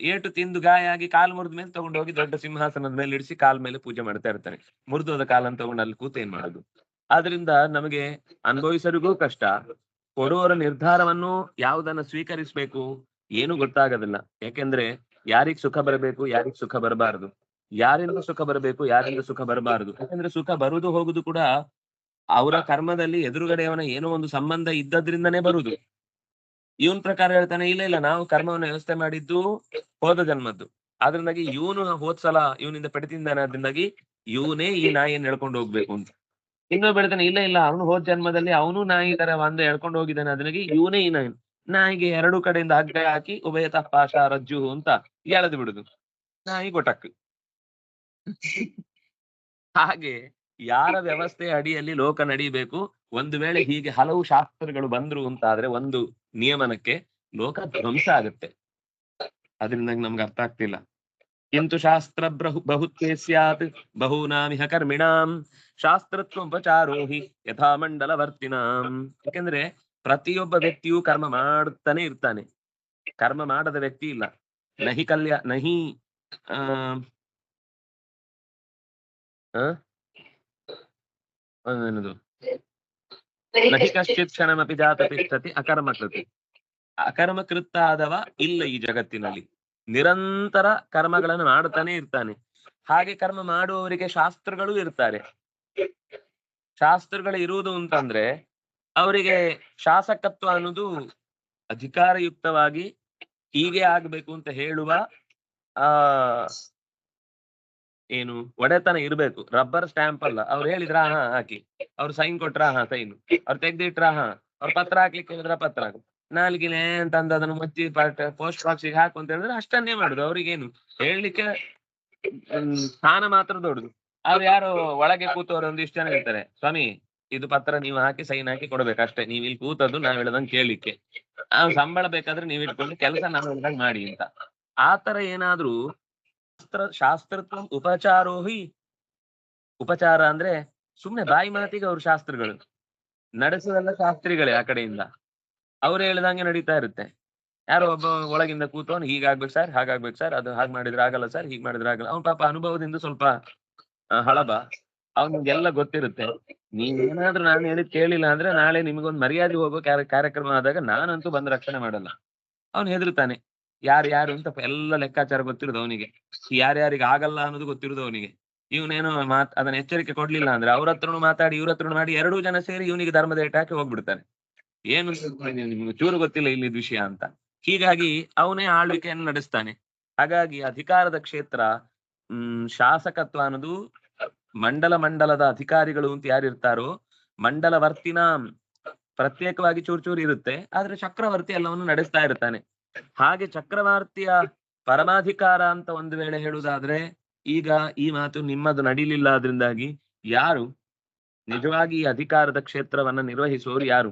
ಏಟು ತಿಂದು ಗಾಯ ಆಗಿ ಕಾಲು ಮುರಿದ ಮೇಲೆ ತಗೊಂಡೋಗಿ ದೊಡ್ಡ ಸಿಂಹಾಸನದ ಮೇಲೆ ಇಡಿಸಿ ಕಾಲ್ ಮೇಲೆ ಪೂಜೆ ಮಾಡ್ತಾ ಇರ್ತಾನೆ. ಮುರಿದೋದ ಕಾಲನ್ನು ತಗೊಂಡು ಅಲ್ಲಿ ಕೂತು ಏನ್ ಮಾಡೋದು? ಆದ್ರಿಂದ ನಮಗೆ ಅನುಭವಿಸರಿಗೂ ಕಷ್ಟ, ಕೊಡುವವರ ನಿರ್ಧಾರವನ್ನು ಯಾವುದನ್ನ ಸ್ವೀಕರಿಸ್ಬೇಕು ಏನು ಗೊತ್ತಾಗೋದಿಲ್ಲ. ಯಾಕೆಂದ್ರೆ ಯಾರಿಗ್ ಸುಖ ಬರಬೇಕು, ಯಾರಿಗ್ ಸುಖ ಬರಬಾರದು, ಯಾರಿಂದ ಸುಖ ಬರಬೇಕು, ಯಾರಿಂದ ಸುಖ ಬರಬಾರದು. ಯಾಕಂದ್ರೆ ಸುಖ ಬರುದು ಹೋಗುದು ಕೂಡ ಅವರ ಕರ್ಮದಲ್ಲಿ ಎದುರುಗಡೆಯವನ ಏನೋ ಒಂದು ಸಂಬಂಧ ಇದ್ದದ್ರಿಂದನೇ ಬರುದು. ಇವನ್ ಪ್ರಕಾರ ಹೇಳ್ತಾನೆ ಇಲ್ಲ ಇಲ್ಲ, ನಾವು ಕರ್ಮವನ್ನು ವ್ಯವಸ್ಥೆ ಮಾಡಿದ್ದು ಹೋದ ಜನ್ಮದ್ದು, ಆದ್ರಿಂದಾಗಿ ಇವನು ಹೋದ್ಸಲ ಇವನಿಂದ ಪಡೆದಿದ್ದಾನೆ, ಅದರಿಂದಾಗಿ ಇವನೇ ಈ ನಾಯಿಯನ್ನು ಎಳ್ಕೊಂಡು ಹೋಗ್ಬೇಕು ಅಂತ. ಇನ್ನೊಬ್ಬ ಹೇಳ್ತಾನೆ ಇಲ್ಲ ಇಲ್ಲ, ಅವನು ಹೋದ ಜನ್ಮದಲ್ಲಿ ಅವನು ನಾಯಿ ತರ ಒಂದ ಎಳ್ಕೊಂಡು ಹೋಗಿದ್ದಾನೆ, ಅದನ್ನಾಗಿ ಇವನೇ ಈ ನಾಯಿಗೆ ಎರಡು ಕಡೆಯಿಂದ ಹಗ್ಗ ಹಾಕಿ ಉಭಯತ ಪಾಶ ರಜ್ಜು ಅಂತ ಎಳೆದು ಬಿಡುದು, ನಾಯಿ ಗೊಟಕ್. ಹಾಗೆ ಯಾರ ವ್ಯವಸ್ಥೆ ಅಡಿಯಲ್ಲಿ ಲೋಕ ನಡೀಬೇಕು, ಒಂದು ವೇಳೆ ಹೀಗೆ ಹಲವು ಶಾಸ್ತ್ರಗಳು ಬಂದ್ರು ಅಂತ ಆದ್ರೆ ಒಂದು ನಿಯಮನಕ್ಕೆ ಲೋಕ ಧ್ವಂಸ ಆಗುತ್ತೆ. ಅದರಿಂದ ನಮ್ಗೆ ಅರ್ಥ ಆಗ್ತಿಲ್ಲ. ಕಿಂತು ಶಾಸ್ತ್ರ ಬಹುತ್ವೇ ಸ್ಯಾತ್ ಬಹೂನಾಮಿಹ ಕರ್ಮಿಣಾಂ ಶಾಸ್ತ್ರತ್ವೋಪಚಾರೋಹಿ ಯಥಾ ಮಂಡಲವರ್ತಿನಾಂ. ಯಾಕೆಂದ್ರೆ ಪ್ರತಿಯೊಬ್ಬ ವ್ಯಕ್ತಿಯು ಕರ್ಮ ಮಾಡ್ತಾನೆ ಇರ್ತಾನೆ, ಕರ್ಮ ಮಾಡದ ವ್ಯಕ್ತಿ ಇಲ್ಲ. ನಹಿ ನಹಿ ನಹಿ ಕಶ್ಚಿತ್ ಕ್ಷಣಮಪಿ ಜಾತ ತಿಷ್ಠತಿ ಅಕರ್ಮಕೃತಿ. ಅಕರ್ಮಕೃತ ಆದವ ಇಲ್ಲ ಈ ಜಗತ್ತಿನಲ್ಲಿ, ನಿರಂತರ ಕರ್ಮಗಳನ್ನು ಮಾಡ್ತಾನೆ ಇರ್ತಾನೆ. ಹಾಗೆ ಕರ್ಮ ಮಾಡುವವರಿಗೆ ಶಾಸ್ತ್ರಗಳು ಇರ್ತಾರೆ. ಶಾಸ್ತ್ರಗಳು ಇರುವುದು ಅಂತಂದ್ರೆ ಅವರಿಗೆ ಶಾಸಕತ್ವ ಅನ್ನೋದು ಅಧಿಕಾರಯುಕ್ತವಾಗಿ ಹೀಗೆ ಆಗ್ಬೇಕು ಅಂತ ಹೇಳುವ ಏನು ಒಡೆತನ ಇರ್ಬೇಕು. ರಬ್ಬರ್ ಸ್ಟ್ಯಾಂಪ್ ಅಲ್ಲ, ಅವ್ರು ಹೇಳಿದ್ರ ಹಾ ಹಾಕಿ, ಅವ್ರು ಸೈನ್ ಕೊಟ್ರ ಹಾ ಸೈನ್, ಅವ್ರು ತೆಗ್ದಿಟ್ರ ಹಾ, ಅವ್ರ ಪತ್ರ ಹಾಕ್ಲಿಕ್ಕೆ ಹೇಳಿದ್ರ ಪತ್ರ, ನಾಲ್ಗಿನೇ ಅಂತಂದ ಅದನ್ನು ಮುಚ್ಚಿ ಪೋಸ್ಟ್ ಬಾಕ್ಸಿಗೆ ಹಾಕು ಅಂತ ಹೇಳಿದ್ರೆ ಅಷ್ಟನ್ನೇ ಮಾಡುದು. ಅವ್ರಿಗೇನು ಹೇಳಲಿಕ್ಕೆ ಸ್ಥಾನ ಮಾತ್ರ ದೊಡ್ಡದು. ಅವ್ರು ಯಾರು ಒಳಗೆ ಕೂತವ್ರು ಒಂದಿಷ್ಟು ಜನ ಇರ್ತಾರೆ, ಸ್ವಾಮಿ ಇದು ಪತ್ರ ನೀವು ಹಾಕಿ ಸೈನ್ ಹಾಕಿ ಕೊಡ್ಬೇಕಷ್ಟೇ, ನೀವ್ ಇಲ್ಲಿ ಕೂತದ್ದು ನಾವ್ ಹೇಳ್ದಂಗೆ ಕೇಳಲಿಕ್ಕೆ, ಸಂಬಳ ಬೇಕಾದ್ರೆ ನೀವ್ ಇಟ್ಕೊಂಡು ಕೆಲಸ ನಾವ್ ಹೇಳ್ದಂಗೆ ಮಾಡಿ ಅಂತ. ಆತರ ಏನಾದ್ರೂ ಶಾಸ್ತ್ರತ್ವ ಉಪಚಾರೋಹಿ, ಉಪಚಾರ ಅಂದ್ರೆ ಸುಮ್ನೆ ಬಾಯಿ ಮಾತಿಗೆ ಅವ್ರ ಶಾಸ್ತ್ರಗಳು ನಡೆಸುವುದೆಲ್ಲ ಶಾಸ್ತ್ರಿಗಳೇ ಆ ಕಡೆಯಿಂದ, ಅವ್ರು ಹೇಳ್ದಂಗೆ ನಡೀತಾ ಇರುತ್ತೆ. ಯಾರೋ ಒಬ್ಬ ಒಳಗಿಂದ ಕೂತವನು ಹೀಗಾಗ್ಬೇಕು ಸರ್, ಹಾಗಾಗ್ಬೇಕು ಸರ್, ಅದು ಹಾಗೆ ಮಾಡಿದ್ರೆ ಆಗಲ್ಲ ಸರ್, ಹೀಗ್ ಮಾಡಿದ್ರೆ ಆಗಲ್ಲ. ಅವ್ನ ಪಾಪ ಅನುಭವದಿಂದ ಸ್ವಲ್ಪ ಹಳಬ, ಅವ್ನಿಗೆಲ್ಲ ಗೊತ್ತಿರುತ್ತೆ. ನೀವೇನಾದ್ರೂ ನಾನು ಹೇಳಿದ್ ಕೇಳಿಲ್ಲ ಅಂದ್ರೆ ನಾಳೆ ನಿಮ್ಗೊಂದು ಮರ್ಯಾದೆ ಹೋಗೋ ಕಾರ್ಯಕ್ರಮ ಆದಾಗ ನಾನಂತೂ ಬಂದ್ ರಕ್ಷಣೆ ಮಾಡಲ್ಲ. ಅವ್ನು ಹೆದರ್ತಾನೆ. ಯಾರು ಅಂತ ಎಲ್ಲ ಲೆಕ್ಕಾಚಾರ ಗೊತ್ತಿರೋದು ಅವನಿಗೆ, ಯಾರ್ಯಾರಿಗೆ ಆಗಲ್ಲ ಅನ್ನೋದು ಗೊತ್ತಿರೋದು ಅವನಿಗೆ. ಇವನೇನೋ ಅದನ್ನ ಎಚ್ಚರಿಕೆ ಕೊಡ್ಲಿಲ್ಲ ಅಂದ್ರೆ ಅವ್ರ ಹತ್ರನು ಮಾತಾಡಿ ಇವ್ರ ಹತ್ರನು ಮಾಡಿ 2 ಜನ ಸೇರಿ ಇವನಿಗೆ ಧರ್ಮದ ಏಟ್ ಹಾಕಿ ಹೋಗ್ಬಿಡ್ತಾನೆ. ಏನು ನಿಮ್ಗೆ ಚೂರು ಗೊತ್ತಿಲ್ಲ ಇಲ್ಲಿದ್ ವಿಷಯ ಅಂತ. ಹೀಗಾಗಿ ಅವನೇ ಆಳ್ವಿಕೆಯನ್ನು ನಡೆಸ್ತಾನೆ. ಹಾಗಾಗಿ ಅಧಿಕಾರದ ಕ್ಷೇತ್ರ ಶಾಸಕತ್ವ ಅನ್ನೋದು ಮಂಡಲದ ಅಧಿಕಾರಿಗಳು ಅಂತ ಯಾರಿರ್ತಾರೋ ಮಂಡಲವರ್ತಿನ ಪ್ರತ್ಯೇಕವಾಗಿ ಚೂರು ಇರುತ್ತೆ, ಆದ್ರೆ ಚಕ್ರವರ್ತಿ ಎಲ್ಲವನ್ನು ನಡೆಸ್ತಾ ಇರ್ತಾನೆ. ಹಾಗೆ ಚಕ್ರವರ್ತಿಯ ಪರಮಾಧಿಕಾರ ಅಂತ ಒಂದು ವೇಳೆ ಹೇಳುವುದಾದ್ರೆ, ಈಗ ಈ ಮಾತು ನಿಮ್ಮದು ನಡೀಲಿಲ್ಲ, ಅದರಿಂದಾಗಿ ಯಾರು ನಿಜವಾಗಿ ಈ ಅಧಿಕಾರದ ಕ್ಷೇತ್ರವನ್ನ ನಿರ್ವಹಿಸುವವರು ಯಾರು?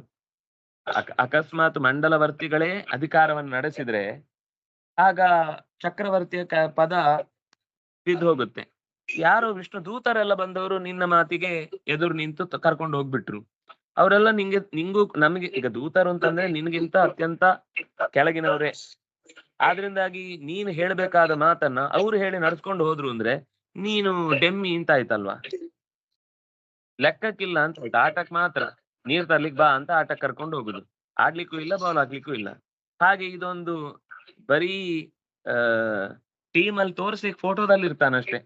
ಅಕಸ್ಮಾತ್ ಮಂಡಲವರ್ತಿಗಳೇ ಅಧಿಕಾರವನ್ನು ನಡೆಸಿದ್ರೆ ಆಗ ಚಕ್ರವರ್ತಿಯ ಪದ ಬಿದ್ದು ಹೋಗುತ್ತೆ. ಯಾರು ವಿಷ್ಣು ದೂತರೆಲ್ಲ ಬಂದವರು ನಿನ್ನ ಮಾತಿಗೆ ಎದುರು ನಿಂತು ಕರ್ಕೊಂಡು ಹೋಗ್ಬಿಟ್ರು. ಅವರೆಲ್ಲ ನಿಂಗೂ ನಮಗೆ, ಈಗ ದೂತರು ಅಂತಂದ್ರೆ ನಿನ್ಗಿಂತ ಅತ್ಯಂತ ಕೆಳಗಿನವರೇ. ಆದ್ರಿಂದಾಗಿ ನೀನು ಹೇಳ್ಬೇಕಾದ ಮಾತನ್ನ ಅವ್ರು ಹೇಳಿ ನಡ್ಸ್ಕೊಂಡು ಹೋದ್ರು ಅಂದ್ರೆ ನೀನು ಡೆಮ್ಮಿ ಅಂತ ಆಯ್ತಲ್ವಾ, ಲೆಕ್ಕಕ್ಕಿಲ್ಲ ಅಂತ ಆಯ್ತು. ಆಟಕ್ ಮಾತ್ರ ನೀರ್ ತರ್ಲಿಕ್ ಬಾ ಅಂತ ಆಟಕ್ಕೆ ಕರ್ಕೊಂಡು ಹೋಗುದು, ಆಡ್ಲಿಕ್ಕೂ ಇಲ್ಲ ಬಾಲ್ ಹಾಕ್ಲಿಕ್ಕೂ ಇಲ್ಲ. ಹಾಗೆ ಇದೊಂದು ಬರೀ ಟೀಮ್ ಅಲ್ಲಿ ತೋರ್ಸ್ಲಿಕ್ಕೆ ಫೋಟೋದಲ್ಲಿ ಇರ್ತಾನಷ್ಟೇ.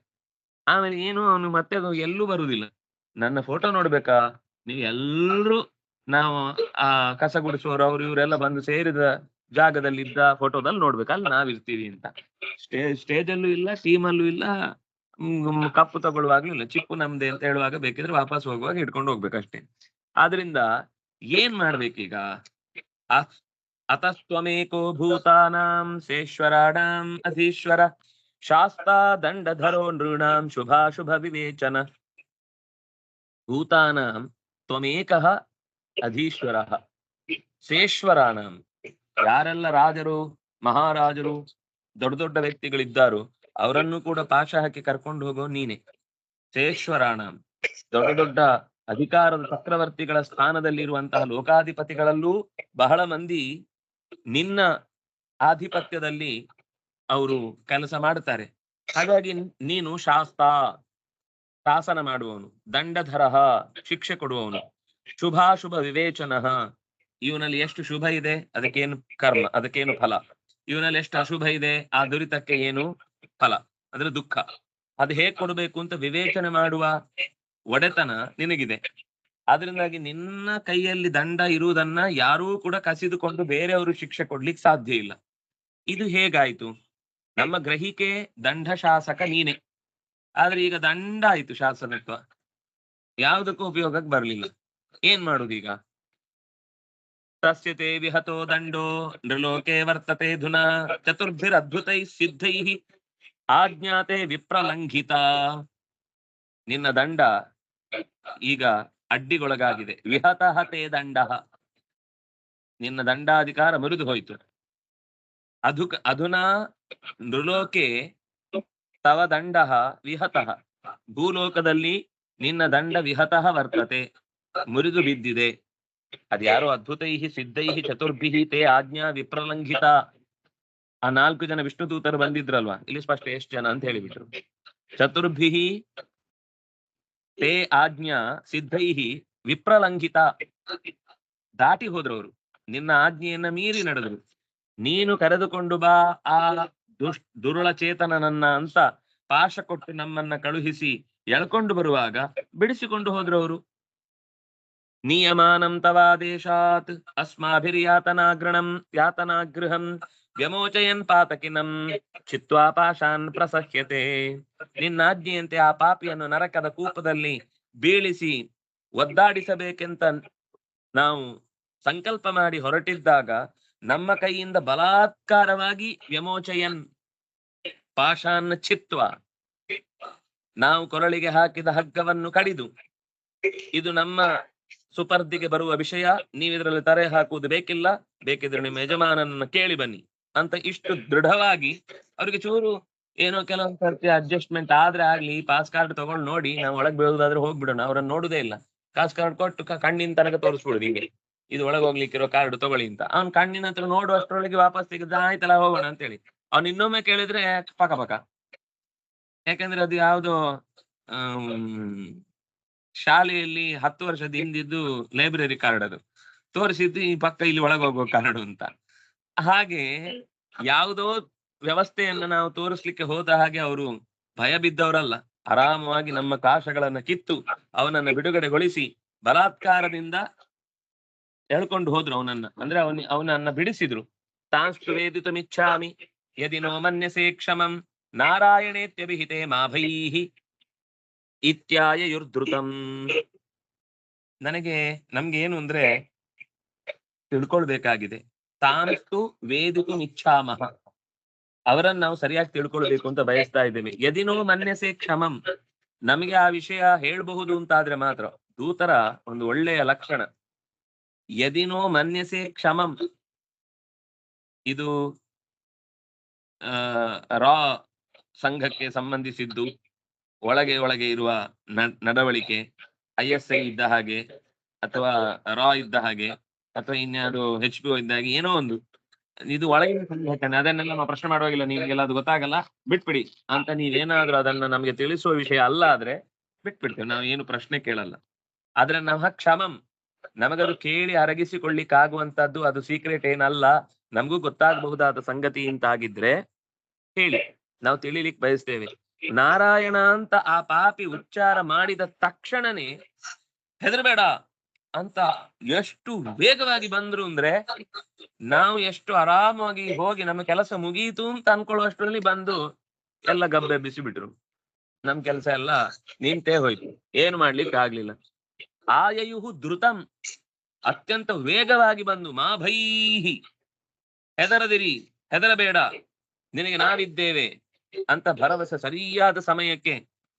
ಆಮೇಲೆ ಏನು ಅವನು ಮತ್ತೆ ಎಲ್ಲೂ ಬರುವುದಿಲ್ಲ. ನನ್ನ ಫೋಟೋ ನೋಡ್ಬೇಕಾ, ನೀವು ಎಲ್ರು ನಾವು ಆ ಕಸ ಗುಡಿಸುವವರು ಅವ್ರು ಇವರೆಲ್ಲ ಬಂದು ಸೇರಿದ ಜಾಗದಲ್ಲಿದ್ದ ಫೋಟೋದಲ್ಲಿ ನೋಡ್ಬೇಕು, ಅಲ್ಲಿ ನಾವಿರ್ತೀವಿ ಅಂತ. ಸ್ಟೇಜಲ್ಲೂ ಇಲ್ಲ, ಟೀಮಲ್ಲೂ ಇಲ್ಲ, ಕಪ್ಪು ತಗೊಳ್ಳುವಾಗ್ಲೂ ಇಲ್ಲ. ಚಿಪ್ಪು ನಮ್ದೆ ಅಂತ ಹೇಳುವಾಗ ಬೇಕಿದ್ರೆ ವಾಪಸ್ ಹೋಗುವಾಗ ಹಿಡ್ಕೊಂಡು ಹೋಗ್ಬೇಕಷ್ಟೇ. ಆದ್ರಿಂದ ಏನ್ ಮಾಡ್ಬೇಕೀಗ? ಅತಸ್ತ್ವಮೇಕೋ ಭೂತಾನಾಂ ಸೇಶ್ವರಾಣಾಂ ಅಧೀಶ್ವರ ಶಾಸ್ತಾ ದಂಡಧರೋ ನೃಣಾಂ ಶುಭಾಶುಭ ವಿವೇಚನ. ಭೂತಾನಾಂ ತ್ವಮೇಕಃ ಅಧೀಶ್ವರಃ ಸೇಶ್ವರಾಣಾಂ, ಯಾರೆಲ್ಲ ರಾಜರು ಮಹಾರಾಜರು ದೊಡ್ಡ ದೊಡ್ಡ ವ್ಯಕ್ತಿಗಳಿದ್ದಾರೋ ಅವರನ್ನು ಕೂಡ ಪಾಶ ಹಾಕಿ ಕರ್ಕೊಂಡು ಹೋಗೋ ನೀನೆ. ಸೇಶ್ವರಾಣಾಂ, ದೊಡ್ಡ ದೊಡ್ಡ ಅಧಿಕಾರದ ಚಕ್ರವರ್ತಿಗಳ ಸ್ಥಾನದಲ್ಲಿರುವಂತಹ ಲೋಕಾಧಿಪತಿಗಳಲ್ಲೂ ಬಹಳ ಮಂದಿ ನಿನ್ನ ಆಧಿಪತ್ಯದಲ್ಲಿ ಅವರು ಕೆಲಸ ಮಾಡ್ತಾರೆ. ಹಾಗಾಗಿ ನೀನು ಶಾಸನ ಮಾಡುವವನು, ದಂಡಧರಃ ಶಿಕ್ಷೆ ಕೊಡುವವನು, ಶುಭಾಶುಭ ವಿವೇಚನಃ, ಇವನಲ್ಲಿ ಎಷ್ಟು ಶುಭ ಇದೆ ಅದಕ್ಕೇನು ಕರ್ಮ, ಅದಕ್ಕೇನು ಫಲ, ಇವನಲ್ಲಿ ಎಷ್ಟು ಅಶುಭ ಇದೆ ಆ ದುರಿತಕ್ಕೆ ಏನು ಫಲ, ಅಂದ್ರೆ ದುಃಖ, ಅದು ಹೇಗ್ ಕೊಡ್ಬೇಕು ಅಂತ ವಿವೇಚನೆ ಮಾಡುವ ಒಡೆತನ ನಿನಗಿದೆ. ಆದ್ರಿಂದಾಗಿ ನಿನ್ನ ಕೈಯಲ್ಲಿ ದಂಡ ಇರುವುದನ್ನ ಯಾರೂ ಕೂಡ ಕಸಿದುಕೊಂಡು ಬೇರೆಯವರು ಶಿಕ್ಷೆ ಕೊಡ್ಲಿಕ್ಕೆ ಸಾಧ್ಯ ಇಲ್ಲ. ಇದು ಹೇಗಾಯ್ತು? ನಮ್ಮ ಗ್ರಹಿಕೆ ದಂಡ ಶಾಸಕ ನೀನೆ, ಆದ್ರೆ ಈಗ ದಂಡ ಆಯ್ತು ಶಾಸನತ್ವ, ಯಾವುದಕ್ಕೂ ಉಪಯೋಗಕ್ಕೆ ಬರ್ಲಿಲ್ಲ. ಏನ್ ಮಾಡುದೀಗ? ತಸ್ಯತೆ ವಿಹತೋ ದಂಡೋ ನೃಲೋಕೆ ವರ್ತತೆ ಧುನಾ ಚತುರ್ಭಿರದ್ಭುತೈ ಸಿದ್ಧೈ ಆಜ್ಞಾತೆ ವಿಪ್ರಲಂಘಿತ. ನಿನ್ನ ದಂಡ ಈಗ ಅಡ್ಡಿಗೊಳಗಾಗಿದೆ. ವಿಹತಃ ತೇ ದಂಡ, ನಿನ್ನ ದಂಡಾಧಿಕಾರ ಮುರಿದು ಹೋಯ್ತು. ಅಧುನಾ ನೃಲೋಕೆ ತವ ದಂಡ ವಿಹತಃ, ಭೂಲೋಕದಲ್ಲಿ ನಿನ್ನ ದಂಡ ವಿಹತಃ ವರ್ತತೆ, ಮುರಿದು ಬಿದ್ದಿದೆ. ಅದ್ಯಾರೋ ಅದ್ಭುತೈ ಸಿದ್ಧೈ ಚತುರ್ಭಿಹಿ ತೇ ಆಜ್ಞಾ ವಿಪ್ರಲಂಘಿತ. ಆ 4 ಜನ ವಿಷ್ಣು ದೂತರು ಬಂದಿದ್ರಲ್ವಾ, ಇಲ್ಲಿ ಸ್ಪಷ್ಟ ಎಷ್ಟು ಜನ ಅಂತ ಹೇಳಿಬಿಟ್ರು. ಚತುರ್ಭಿಹಿ ತೇ ಆಜ್ಞಾ ಸಿದ್ಧೈಹಿ ವಿಪ್ರಲಂಘಿತ, ದಾಟಿ ಹೋದ್ರವರು, ನಿನ್ನ ಆಜ್ಞೆಯನ್ನ ಮೀರಿ ನಡೆದ್ರು. ನೀನು ಕರೆದುಕೊಂಡು ಬಾ ಆ ದುರುಳ ಚೇತನನನ್ನ ಅಂತ ಪಾಶ ಕೊಟ್ಟು ನಮ್ಮನ್ನ ಕಳುಹಿಸಿ ಎಳ್ಕೊಂಡು ಬರುವಾಗ ಬಿಡಿಸಿಕೊಂಡು ಹೋದ್ರವರು. ನಿಯಮಾನಂ ತವಾದೇಶಾತ್ ಯಾತನಾಗೃಹಂ ವ್ಯಮೋಚಯನ್ ಪಾತಕಿನಂ ಚಿತ್ವಾ ಪಾಶಾನ್ ಪ್ರಸಹ್ಯತೆ. ನಿನ್ನಾಜ್ಞೆಯಂತೆ ಆ ಪಾಪಿಯನ್ನು ನರಕದ ಕೂಪದಲ್ಲಿ ಬೀಳಿಸಿ ಒದ್ದಾಡಿಸಬೇಕೆಂತ ನಾವು ಸಂಕಲ್ಪ ಮಾಡಿ ಹೊರಟಿದ್ದಾಗ ನಮ್ಮ ಕೈಯಿಂದ ಬಲಾತ್ಕಾರವಾಗಿ ವ್ಯಮೋಚಯನ್ ಪಾಶಾನ್ ಚಿತ್ವ, ನಾವು ಕೊರಳಿಗೆ ಹಾಕಿದ ಹಗ್ಗವನ್ನು ಕಡಿದು, ಇದು ನಮ್ಮ ಸುಪರ್ದಿಗೆ ಬರುವ ವಿಷಯ, ನೀವಿದ್ರಲ್ಲಿ ತರೆ ಹಾಕುವುದು ಬೇಕಿಲ್ಲ, ಬೇಕಿದ್ರೆ ನಿಮ್ಮ ಯಜಮಾನನನ್ನ ಕೇಳಿ ಬನ್ನಿ ಅಂತ ಇಷ್ಟು ದೃಢವಾಗಿ ಅವ್ರಿಗೆ ಚೂರು ಏನೋ ಕೆಲವೊಂದು ಸರ್ತಿ ಅಡ್ಜಸ್ಟ್ಮೆಂಟ್ ಆದ್ರೆ ಆಗ್ಲಿ, ಪಾಸ್ ಕಾರ್ಡ್ ತಗೊಂಡು ನೋಡಿ ನಾವು ಒಳಗ್ ಬೀಳುದಾದ್ರೆ ಹೋಗ್ಬಿಡೋಣ, ಅವ್ರನ್ನ ನೋಡುದೇ ಇಲ್ಲ, ಪಾಸ್ ಕಾರ್ಡ್ ಕೊಟ್ಟು ಕಣ್ಣಿನ ತನಕ ತೋರಿಸ್ಬಿಡುದು, ಹಿಂಗೆ ಇದು ಒಳಗೆ ಹೋಗ್ಲಿಕ್ಕಿರೋ ಕಾರ್ಡ್ ತಗೊಳ್ಳಿ ಅಂತ. ಅವ್ನ್ ಕಣ್ಣಿನ ಹತ್ರ ನೋಡುವಷ್ಟರೊಳಗೆ ವಾಪಸ್ ತೆಗೆದ ಆಯ್ತಲ್ಲ ಹೋಗೋಣ ಅಂತೇಳಿ ಅವ್ನು ಇನ್ನೊಮ್ಮೆ ಕೇಳಿದ್ರೆ ಪಕ ಯಾಕಂದ್ರೆ ಅದು ಯಾವ್ದೋ ಶಾಲೆಯಲ್ಲಿ 10 ವರ್ಷದ ಹಿಂದಿದ್ದು ಲೈಬ್ರರಿ ಕಾರ್ಡ್, ಅದು ತೋರಿಸಿದ್ದು ಈ ಪಕ್ಕ ಇಲ್ಲಿ ಒಳಗೆ ಹೋಗೋ ಕಾರ್ಡ್ ಅಂತ. ಹಾಗೆ ಯಾವುದೋ ವ್ಯವಸ್ಥೆಯನ್ನ ನಾವು ತೋರಿಸ್ಲಿಕ್ಕೆ ಹೋದ ಹಾಗೆ ಅವರು ಭಯ ಬಿದ್ದವರಲ್ಲ, ಆರಾಮವಾಗಿ ನಮ್ಮ ಕಾಶಗಳನ್ನ ಕಿತ್ತು ಅವನನ್ನ ಬಿಡುಗಡೆಗೊಳಿಸಿ ಬಲಾತ್ಕಾರದಿಂದ ಹೇಳ್ಕೊಂಡು ಹೋದ್ರು ಅವನನ್ನ, ಅಂದ್ರೆ ಅವನನ್ನ ಬಿಡಿಸಿದ್ರು. ತಾಂಸ್ತು ವೇದಿತುಮಿಚ್ಛಾಮಿ ಯದಿ ನೋ ಮನ್ಯಸೇ ಕ್ಷಮಂ ನಾರಾಯಣೇತ್ಯಭಿಹಿತೆ ಮಾಭೈಹಿ. ಇತ್ಯಾಯುರ್ಧೃತಂ. ನಮ್ಗೆ ಏನು ಅಂದ್ರೆ ತಿಳ್ಕೊಳ್ಬೇಕಾಗಿದೆ. ತಾಂಸ್ತು ವೇದಿತು ಇಚ್ಛಾಮಹ, ಅವರನ್ನು ನಾವು ಸರಿಯಾಗಿ ತಿಳ್ಕೊಳ್ಬೇಕು ಅಂತ ಬಯಸ್ತಾ ಇದ್ದೇವೆ. ಯದಿನೋ ಮನ್ಯಸೆ ಕ್ಷಮಂ, ನಮಗೆ ಆ ವಿಷಯ ಹೇಳ್ಬಹುದು ಅಂತಾದ್ರೆ ಮಾತ್ರ. ದೂತರ ಒಂದು ಒಳ್ಳೆಯ ಲಕ್ಷಣ. ಯದಿನೋ ಮನ್ಯಸೆ ಕ್ಷಮಂ, ಇದು ರಾ ಸಂಘಕ್ಕೆ ಸಂಬಂಧಿಸಿದ್ದು, ಒಳಗೆ ಒಳಗೆ ಇರುವ ನಡವಳಿಕೆ, ISI ಇದ್ದ ಹಾಗೆ ಅಥವಾ ರಾ ಇದ್ದ ಹಾಗೆ ಅಥವಾ ಇನ್ಯಾರು HPO ಇದ್ದ ಹಾಗೆ ಏನೋ ಒಂದು, ಇದು ಒಳಗಿನ ಸಂಘಟನೆ. ಅದನ್ನೆಲ್ಲ ನಾವು ಪ್ರಶ್ನೆ ಮಾಡುವಾಗಿಲ್ಲ, ನಿಮ್ಗೆಲ್ಲ ಅದು ಗೊತ್ತಾಗಲ್ಲ ಬಿಟ್ಬಿಡಿ ಅಂತ ನೀವೇನಾದ್ರೂ ಅದನ್ನ ನಮ್ಗೆ ತಿಳಿಸುವ ವಿಷಯ ಅಲ್ಲ ಆದ್ರೆ ಬಿಟ್ಬಿಡ್ತೇವೆ, ನಾವು ಏನು ಪ್ರಶ್ನೆ ಕೇಳಲ್ಲ. ಆದ್ರೆ ನಮ್ಮ ಕ್ಷಮಂ, ನಮಗದು ಕೇಳಿ ಅರಗಿಸಿಕೊಳ್ಳಿಕ್ಕಾಗುವಂತದ್ದು, ಅದು ಸೀಕ್ರೆಟ್ ಏನಲ್ಲ, ನಮಗೂ ಗೊತ್ತಾಗಬಹುದಾದ ಸಂಗತಿ ಅಂತಾಗಿದ್ರೆ ಹೇಳಿ, ನಾವು ತಿಳಿಲಿಕ್ಕೆ ಬಯಸ್ತೇವೆ. ನಾರಾಯಣ ಅಂತ ಆ ಪಾಪಿ ಉಚ್ಚಾರ ಮಾಡಿದ ತಕ್ಷಣನೇ ಹೆದರ್ಬೇಡ ಅಂತ ಎಷ್ಟು ವೇಗವಾಗಿ ಬಂದ್ರು ಅಂದ್ರೆ, ನಾವು ಎಷ್ಟು ಆರಾಮಾಗಿ ಹೋಗಿ ನಮ್ಮ ಕೆಲಸ ಮುಗಿಯಿತು ಅಂತ ಅನ್ಕೊಳ್ಳುವಷ್ಟರಲ್ಲಿ ಬಂದು ಎಲ್ಲ ಗಬ್ಬೆಬ್ಬಿಸಿ ಬಿಟ್ರು. ನಮ್ ಕೆಲಸ ಎಲ್ಲ ನಿಂತೇ ಹೋಯ್ತು, ಏನು ಮಾಡ್ಲಿಕ್ಕೆ ಆಗ್ಲಿಲ್ಲ. ಆಯಯುಹು ಧೃತಂ, ಅತ್ಯಂತ ವೇಗವಾಗಿ ಬಂದು ಮಾ ಭೈಹಿ, ಹೆದರದಿರಿ, ಹೆದರಬೇಡ, ನಿನಗೆ ನಾವಿದ್ದೇವೆ ಅಂತ ಭರವಸೆ ಸರಿಯಾದ ಸಮಯಕ್ಕೆ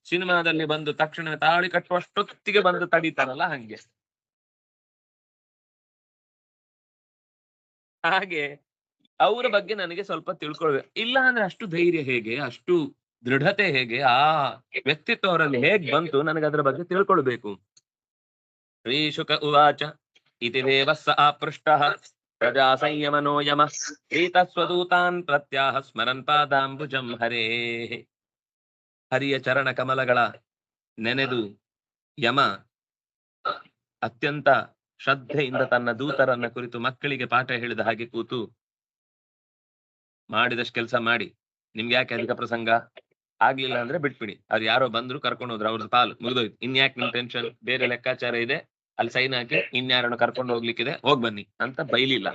ಸಿನಿಮಾದಲ್ಲಿ ಬಂದು ತಕ್ಷಣ ತಾಳಿ ಕಟ್ಟುವಷ್ಟೊತ್ತಿಗೆ ಬಂದು ತಡೀತಾರಲ್ಲ ಹಂಗೆ. ಹಾಗೆ ಅವರ ಬಗ್ಗೆ ನನಗೆ ಸ್ವಲ್ಪ ತಿಳ್ಕೊಳ್ಬೇಕು. ಇಲ್ಲ ಅಂದ್ರೆ ಅಷ್ಟು ಧೈರ್ಯ ಹೇಗೆ, ಅಷ್ಟು ದೃಢತೆ ಹೇಗೆ, ಆ ವ್ಯಕ್ತಿತ್ವ ಅವರಲ್ಲಿ ಹೇಗ್ ಬಂತು, ನನಗೆ ಅದರ ಬಗ್ಗೆ ತಿಳ್ಕೊಳ್ಬೇಕು. ಶ್ರೀಶುಕ ಉವಾಚ ಇತಿ ದೇವಸ್ಸ ಆಪೃಷ್ಟಃ ಪ್ರಜಾ ಸಂಯಮನೋ ಯಮ ಪ್ರೀತಸ್ವದೂತಾನ್ ಪ್ರತ್ಯಾಹ ಸ್ಮರನ್ ಪಾದಾಂಬುಜಂ ಹರೇ. ಹರಿಯ ಚರಣ ಕಮಲಗಳ ನೆನೆದು ಯಮ ಅತ್ಯಂತ ಶ್ರದ್ಧೆಯಿಂದ ತನ್ನ ದೂತರನ್ನ ಕುರಿತು ಮಕ್ಕಳಿಗೆ ಪಾಠ ಹೇಳಿದ ಹಾಗೆ ಕೂತು, ಮಾಡಿದಷ್ಟು ಕೆಲಸ ಮಾಡಿ, ನಿಮ್ಗೆ ಯಾಕೆ ಅಧಿಕ ಪ್ರಸಂಗ, ಆಗ್ಲಿಲ್ಲ ಅಂದ್ರೆ ಬಿಟ್ಬಿಡಿ, ಅವ್ರು ಯಾರೋ ಬಂದ್ರು ಕರ್ಕೊಂಡು ಹೋದ್ರು, ಅವ್ರದ್ದು ಪಾಲು ಮುಗಿದೋಯ್ತು, ಇನ್ಯಾಕೆ ನಿಮ್ ಟೆನ್ಷನ್, ಬೇರೆ ಲೆಕ್ಕಾಚಾರ ಇದೆ, ಅಲ್ಲಿ ಸೈನ್ ಹಾಕಿ ಇನ್ಯಾರನ್ನು ಕರ್ಕೊಂಡು ಹೋಗ್ಲಿಕ್ಕಿದೆ, ಹೋಗ್ ಬನ್ನಿ ಅಂತ ಬೈಲಿಲ್ಲ.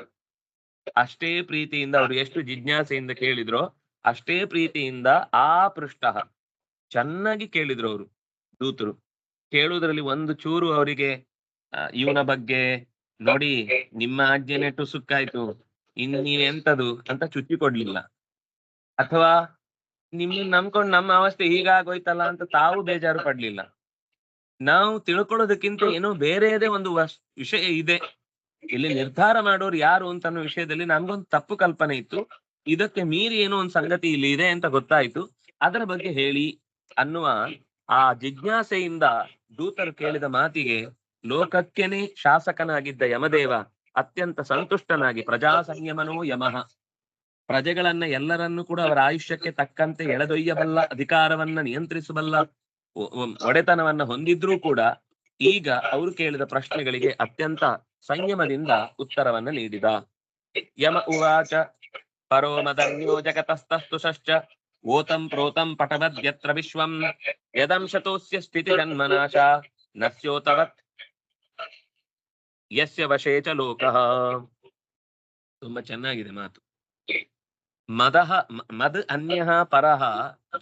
ಅಷ್ಟೇ ಪ್ರೀತಿಯಿಂದ ಅವ್ರು ಎಷ್ಟು ಜಿಜ್ಞಾಸೆಯಿಂದ ಕೇಳಿದ್ರೋ ಅಷ್ಟೇ ಪ್ರೀತಿಯಿಂದ ಆ ಪೃಷ್ಠ ಚೆನ್ನಾಗಿ ಕೇಳಿದ್ರು ಅವರು ದೂತರು. ಕೇಳುವುದರಲ್ಲಿ ಒಂದು ಚೂರು ಅವರಿಗೆ ಇವನ ಬಗ್ಗೆ ನೋಡಿ ನಿಮ್ಮ ಆಜ್ಞೆನೆ ಟುಸುಕ್ಕಾಯ್ತು, ಇನ್ನು ನೀವೆಂತದು ಅಂತ ಚುಚ್ಚಿ ಕೊಡ್ಲಿಲ್ಲ, ಅಥವಾ ನಿಮ್ಮನ್ನ ನಂಬ್ಕೊಂಡು ನಮ್ಮ ಅವಸ್ಥೆ ಹೀಗಾಗೋಯ್ತಲ್ಲ ಅಂತ ತಾವು ಬೇಜಾರು ಪಡ್ಲಿಲ್ಲ. ನಾವು ತಿಳ್ಕೊಳ್ಳೋದಕ್ಕಿಂತ ಏನೋ ಬೇರೆಯದೇ ಒಂದು ವಿಷಯ ಇದೆ, ಇಲ್ಲಿ ನಿರ್ಧಾರ ಮಾಡೋರು ಯಾರು ಅಂತ ಅನ್ನೋ ವಿಷಯದಲ್ಲಿ ನಮ್ಗೊಂದು ತಪ್ಪು ಕಲ್ಪನೆ ಇತ್ತು, ಇದಕ್ಕೆ ಮೀರಿ ಏನೋ ಒಂದು ಸಂಗತಿ ಇಲ್ಲಿ ಇದೆ ಅಂತ ಗೊತ್ತಾಯ್ತು, ಅದರ ಬಗ್ಗೆ ಹೇಳಿ ಅನ್ನುವ ಆ ಜಿಜ್ಞಾಸೆಯಿಂದ ದೂತರು ಕೇಳಿದ ಮಾತಿಗೆ ಲೋಕಕ್ಕೆನೆ ಶಾಸಕನಾಗಿದ್ದ ಯಮದೇವ ಅತ್ಯಂತ ಸಂತುಷ್ಟನಾಗಿ, ಪ್ರಜಾ ಸಂಯಮನೋ ಯಮಃ, ಪ್ರಜೆಗಳನ್ನ ಎಲ್ಲರನ್ನೂ ಕೂಡ ಅವರ ಆಯುಷ್ಯಕ್ಕೆ ತಕ್ಕಂತೆ ಎಳೆದೊಯ್ಯಬಲ್ಲ, ಅಧಿಕಾರವನ್ನ ನಿಯಂತ್ರಿಸಬಲ್ಲ ಒಡೆತನವನ್ನ ಹೊಂದಿದ್ರೂ ಕೂಡ ಈಗ ಅವರು ಕೇಳಿದ ಪ್ರಶ್ನೆಗಳಿಗೆ ಅತ್ಯಂತ ಸಂಯಮದಿಂದ ಉತ್ತರವನ್ನ ನೀಡಿದ. ಯಮ ಉವಾಚ ಪರೋ ಮದನ್ಯೋ ಜಗತಸ್ತಸ್ತುಶ್ಚ ಓತಂ ಪ್ರೋತಂ ಪಟವದ್ಯತ್ರ ವಿಶ್ವಂ ಯದಂಶತೋಸ್ಯ ಸ್ಥಿತಿ ಜನ್ಮನಾಶ ನಸ್ಯೋತವತ್ ಯಸ್ಯ ವಶೇ ಚ ಲೋಕಃ. ತುಂಬಾ ಚೆನ್ನಾಗಿದೆ ಮಾತು. ಮದ್ ಅನ್ಯಃ ಪರಃ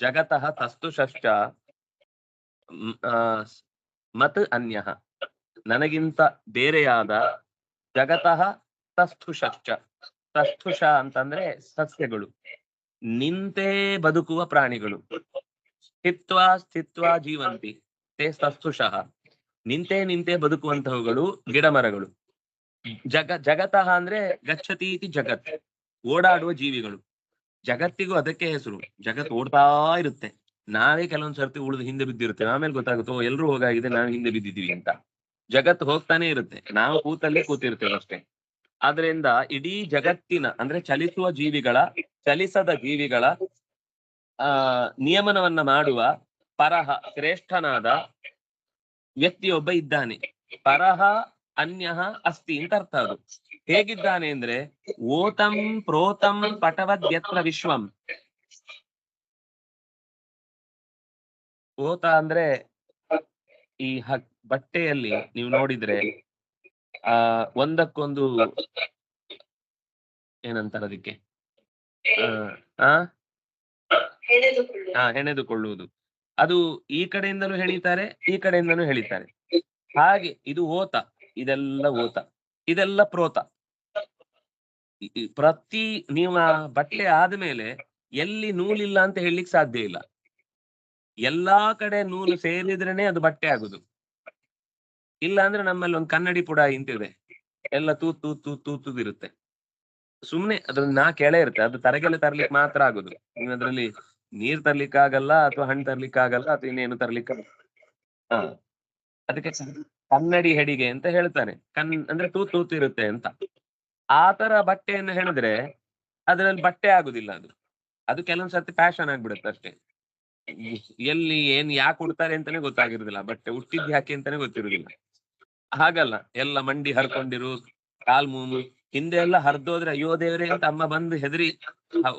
ಜಗತಃ ತಸ್ತುಶ್ಚ ಮತ್ ಅನ್ಯಃ, ನನಗಿಂತ ಬೇರೆಯಾದ, ಜಗತಃ ತಸ್ಥುಶ್ಚ, ತಸ್ಥುಷ ಅಂತಂದ್ರೆ ಸಸ್ಯಗಳು, ನಿಂತೇ ಬದುಕುವ ಪ್ರಾಣಿಗಳು, ಸ್ಥಿತ್ವಾ ಜೀವಂತಿ ತೇ ತಸ್ಥುಷಃ, ನಿಂತೇ ಬದುಕುವಂತಹವುಗಳು ಗಿಡ ಮರಗಳು. ಜಗತಃ ಅಂದ್ರೆ ಗಚ್ಚತೀತಿ ಜಗತ್, ಓಡಾಡುವ ಜೀವಿಗಳು. ಜಗತ್ತಿಗೂ ಅದಕ್ಕೆ ಹೆಸರು, ಜಗತ್ ಓಡ್ತಾ ಇರುತ್ತೆ, ನಾವೇ ಕೆಲವೊಂದ್ ಸರ್ತಿ ಉಳಿದು ಹಿಂದೆ ಬಿದ್ದಿರ್ತೇವೆ, ಆಮೇಲೆ ಗೊತ್ತಾಗುತ್ತೋ ಎಲ್ರು ಹೋಗಾಗಿದೆ ನಾವು ಹಿಂದೆ ಬಿದ್ದಿದ್ದೀವಿ ಅಂತ. ಜಗತ್ತು ಹೋಗ್ತಾನೆ ಇರುತ್ತೆ, ನಾವು ಕೂತಲ್ಲಿ ಕೂತಿರ್ತೇವೆ ಅಷ್ಟೇ. ಆದ್ರಿಂದ ಇಡೀ ಜಗತ್ತಿನ ಅಂದ್ರೆ ಚಲಿಸುವ ಜೀವಿಗಳ, ಚಲಿಸದ ಜೀವಿಗಳ ನಿಯಮನವನ್ನ ಮಾಡುವ ಪರಹ ಶ್ರೇಷ್ಠನಾದ ವ್ಯಕ್ತಿಯೊಬ್ಬ ಇದ್ದಾನೆ. ಪರಹ ಅನ್ಯಃ ಅಸ್ತಿ ಅಂತ ಅರ್ಥ. ಅದು ಹೇಗಿದ್ದಾನೆ ಅಂದ್ರೆ ಓತಂ ಪ್ರೋತಂ ಪಟವದ್ಯತ್ರ ವಿಶ್ವಂ. ಓತ ಅಂದ್ರೆ ಈ ಬಟ್ಟೆಯಲ್ಲಿ ನೀವು ನೋಡಿದ್ರೆ ಒಂದಕ್ಕೊಂದು ಏನಂತಾರ ಅದಕ್ಕೆ, ಹೆಣೆದುಕೊಳ್ಳುವುದು. ಅದು ಈ ಕಡೆಯಿಂದಲೂ ಹೇಳಿದ್ದಾರೆ, ಈ ಕಡೆಯಿಂದಲೂ ಹೇಳಿದ್ದಾರೆ. ಹಾಗೆ ಇದು ಓತ, ಇದೆಲ್ಲ ಓತ, ಇದೆಲ್ಲ ಪ್ರೋತ. ಪ್ರತಿ ನೀವು ಬಟ್ಟೆ ಆದ್ಮೇಲೆ ಎಲ್ಲಿ ನೂಲಿಲ್ಲ ಅಂತ ಹೇಳಲಿಕ್ಕೆ ಸಾಧ್ಯ ಇಲ್ಲ. ಎಲ್ಲಾ ಕಡೆ ನೂಲು ಸೇರಿದ್ರೇನೆ ಅದು ಬಟ್ಟೆ ಆಗುದು. ಇಲ್ಲ ಅಂದ್ರೆ ನಮ್ಮಲ್ಲಿ ಒಂದು ಕನ್ನಡಿ ಪುಡ ಇಂತಿದೆ, ಎಲ್ಲ ತೂತುದಿರುತ್ತೆ. ಸುಮ್ನೆ ಅದ್ರಲ್ಲಿ ಕೆಳೆ ಇರುತ್ತೆ, ಅದು ತರಗೆಲೆ ತರ್ಲಿಕ್ಕೆ ಮಾತ್ರ ಆಗುದು. ನೀವು ಅದ್ರಲ್ಲಿ ನೀರ್ ತರ್ಲಿಕ್ಕೆ ಆಗಲ್ಲ, ಅಥವಾ ಹಣ್ಣು ತರ್ಲಿಕ್ಕೆ ಆಗಲ್ಲ, ಅಥವಾ ಇನ್ನೇನು ತರ್ಲಿಕ್ಕೆ ಹಾ ಅದಕ್ಕೆ ಕನ್ನಡಿ ಹೆಡಿಗೆ ಅಂತ ಹೇಳ್ತಾರೆ. ಅಂದ್ರೆ ತೂತಿರುತ್ತೆ ಅಂತ. ಆ ತರ ಬಟ್ಟೆಯನ್ನು ಹೇಳಿದ್ರೆ ಅದ್ರಲ್ಲಿ ಬಟ್ಟೆ ಆಗುದಿಲ್ಲ. ಅದು ಕೆಲವೊಂದ್ ಸರ್ತಿ ಫ್ಯಾಷನ್ ಆಗ್ಬಿಡುತ್ತೆ ಅಷ್ಟೇ. ಎಲ್ಲಿ ಏನ್ ಯಾಕೆ ಉಡ್ತಾರೆ ಅಂತಾನೆ ಗೊತ್ತಾಗಿರುದಿಲ್ಲ, ಬಟ್ಟೆ ಉಟ್ಟಿದ್ ಯಾಕೆ ಅಂತಾನೆ ಗೊತ್ತಿರುದಿಲ್ಲ. ಹಾಗಲ್ಲ, ಎಲ್ಲ ಮಂಡಿ ಹರ್ಕೊಂಡಿರು, ಕಾಲ್ ಮೂಗು ಹಿಂದೆ ಎಲ್ಲ ಹರಿದೋದ್ರೆ ಅಯ್ಯೋ ದೇವ್ರೆ ಅಂತ ಅಮ್ಮ ಬಂದು ಹೆದರಿ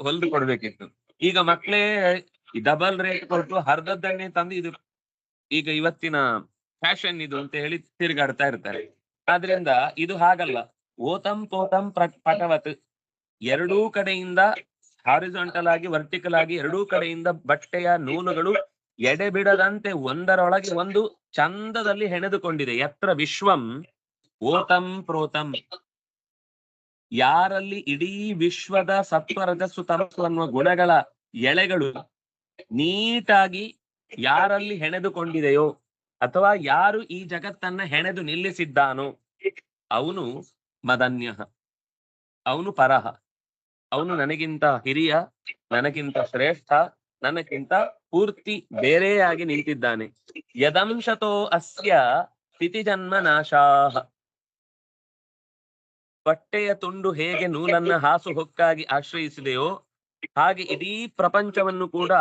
ಹೊಲ್ದು ಕೊಡ್ಬೇಕಿತ್ತು. ಈಗ ಮಕ್ಳೇ ಡಬಲ್ ರೇಟ್ ಕೊಟ್ಟು ಹರ್ದದ್ದನ್ನೇ ತಂದು ಇದು ಈಗ ಇವತ್ತಿನ ಫ್ಯಾಷನ್ ಇದು ಅಂತ ಹೇಳಿ ತಿರುಗಾಡ್ತಾ ಇರ್ತಾರೆ. ಆದ್ರಿಂದ ಇದು ಹಾಗಲ್ಲ. ಓತಂ ಪೋತಂ ಪಟವತ್, ಎರಡೂ ಕಡೆಯಿಂದ ಹಾರಿಜಾಂಟಲ್ ಆಗಿ, ವರ್ಟಿಕಲ್ ಆಗಿ ಎರಡೂ ಕಡೆಯಿಂದ ಬಟ್ಟೆಯ ನೂಲುಗಳು ಎಡೆ ಬಿಡದಂತೆ ಒಂದರೊಳಗೆ ಒಂದು ಚಂದದಲ್ಲಿ ಹೆಣೆದುಕೊಂಡಿದೆ. ಯತ್ರ ವಿಶ್ವಂ ಓತಂ ಪ್ರೋತಂ, ಯಾರಲ್ಲಿ ಇಡೀ ವಿಶ್ವದ ಸತ್ವ ರಜಸ್ಸು ತಮಸ್ಸು ಅನ್ನುವ ಗುಣಗಳ ಎಳೆಗಳು ನೀಟಾಗಿ ಯಾರಲ್ಲಿ ಹೆಣೆದುಕೊಂಡಿದೆಯೋ, ಅಥವಾ ಯಾರು ಈ ಜಗತ್ತನ್ನ ಹೆಣೆದು ನಿಲ್ಲಿಸಿದ್ದಾನೋ ಅವನು ಮದನ್ಯ, ಅವನು ಪರಹ, ಅವನು ನನಗಿಂತ ಹಿರಿಯ, ನನಗಿಂತ ಶ್ರೇಷ್ಠ, ನನಗಿಂತ ಪೂರ್ತಿ ಬೇರೆಯಾಗಿ ನಿಂತಿದ್ದಾನೆ. ಯದಂಶತೋ ಅಸ್ಯ ಸ್ಥಿತಿ ಜನ್ಮ ನಾಶಾಹ, ಬಟ್ಟೆಯ ತುಂಡು ಹೇಗೆ ನೂಲನ್ನ ಹಾಸು ಹೊಕ್ಕಾಗಿ ಆಶ್ರಯಿಸಿದೆಯೋ ಹಾಗೆ ಇಡೀ ಪ್ರಪಂಚವನ್ನು ಕೂಡ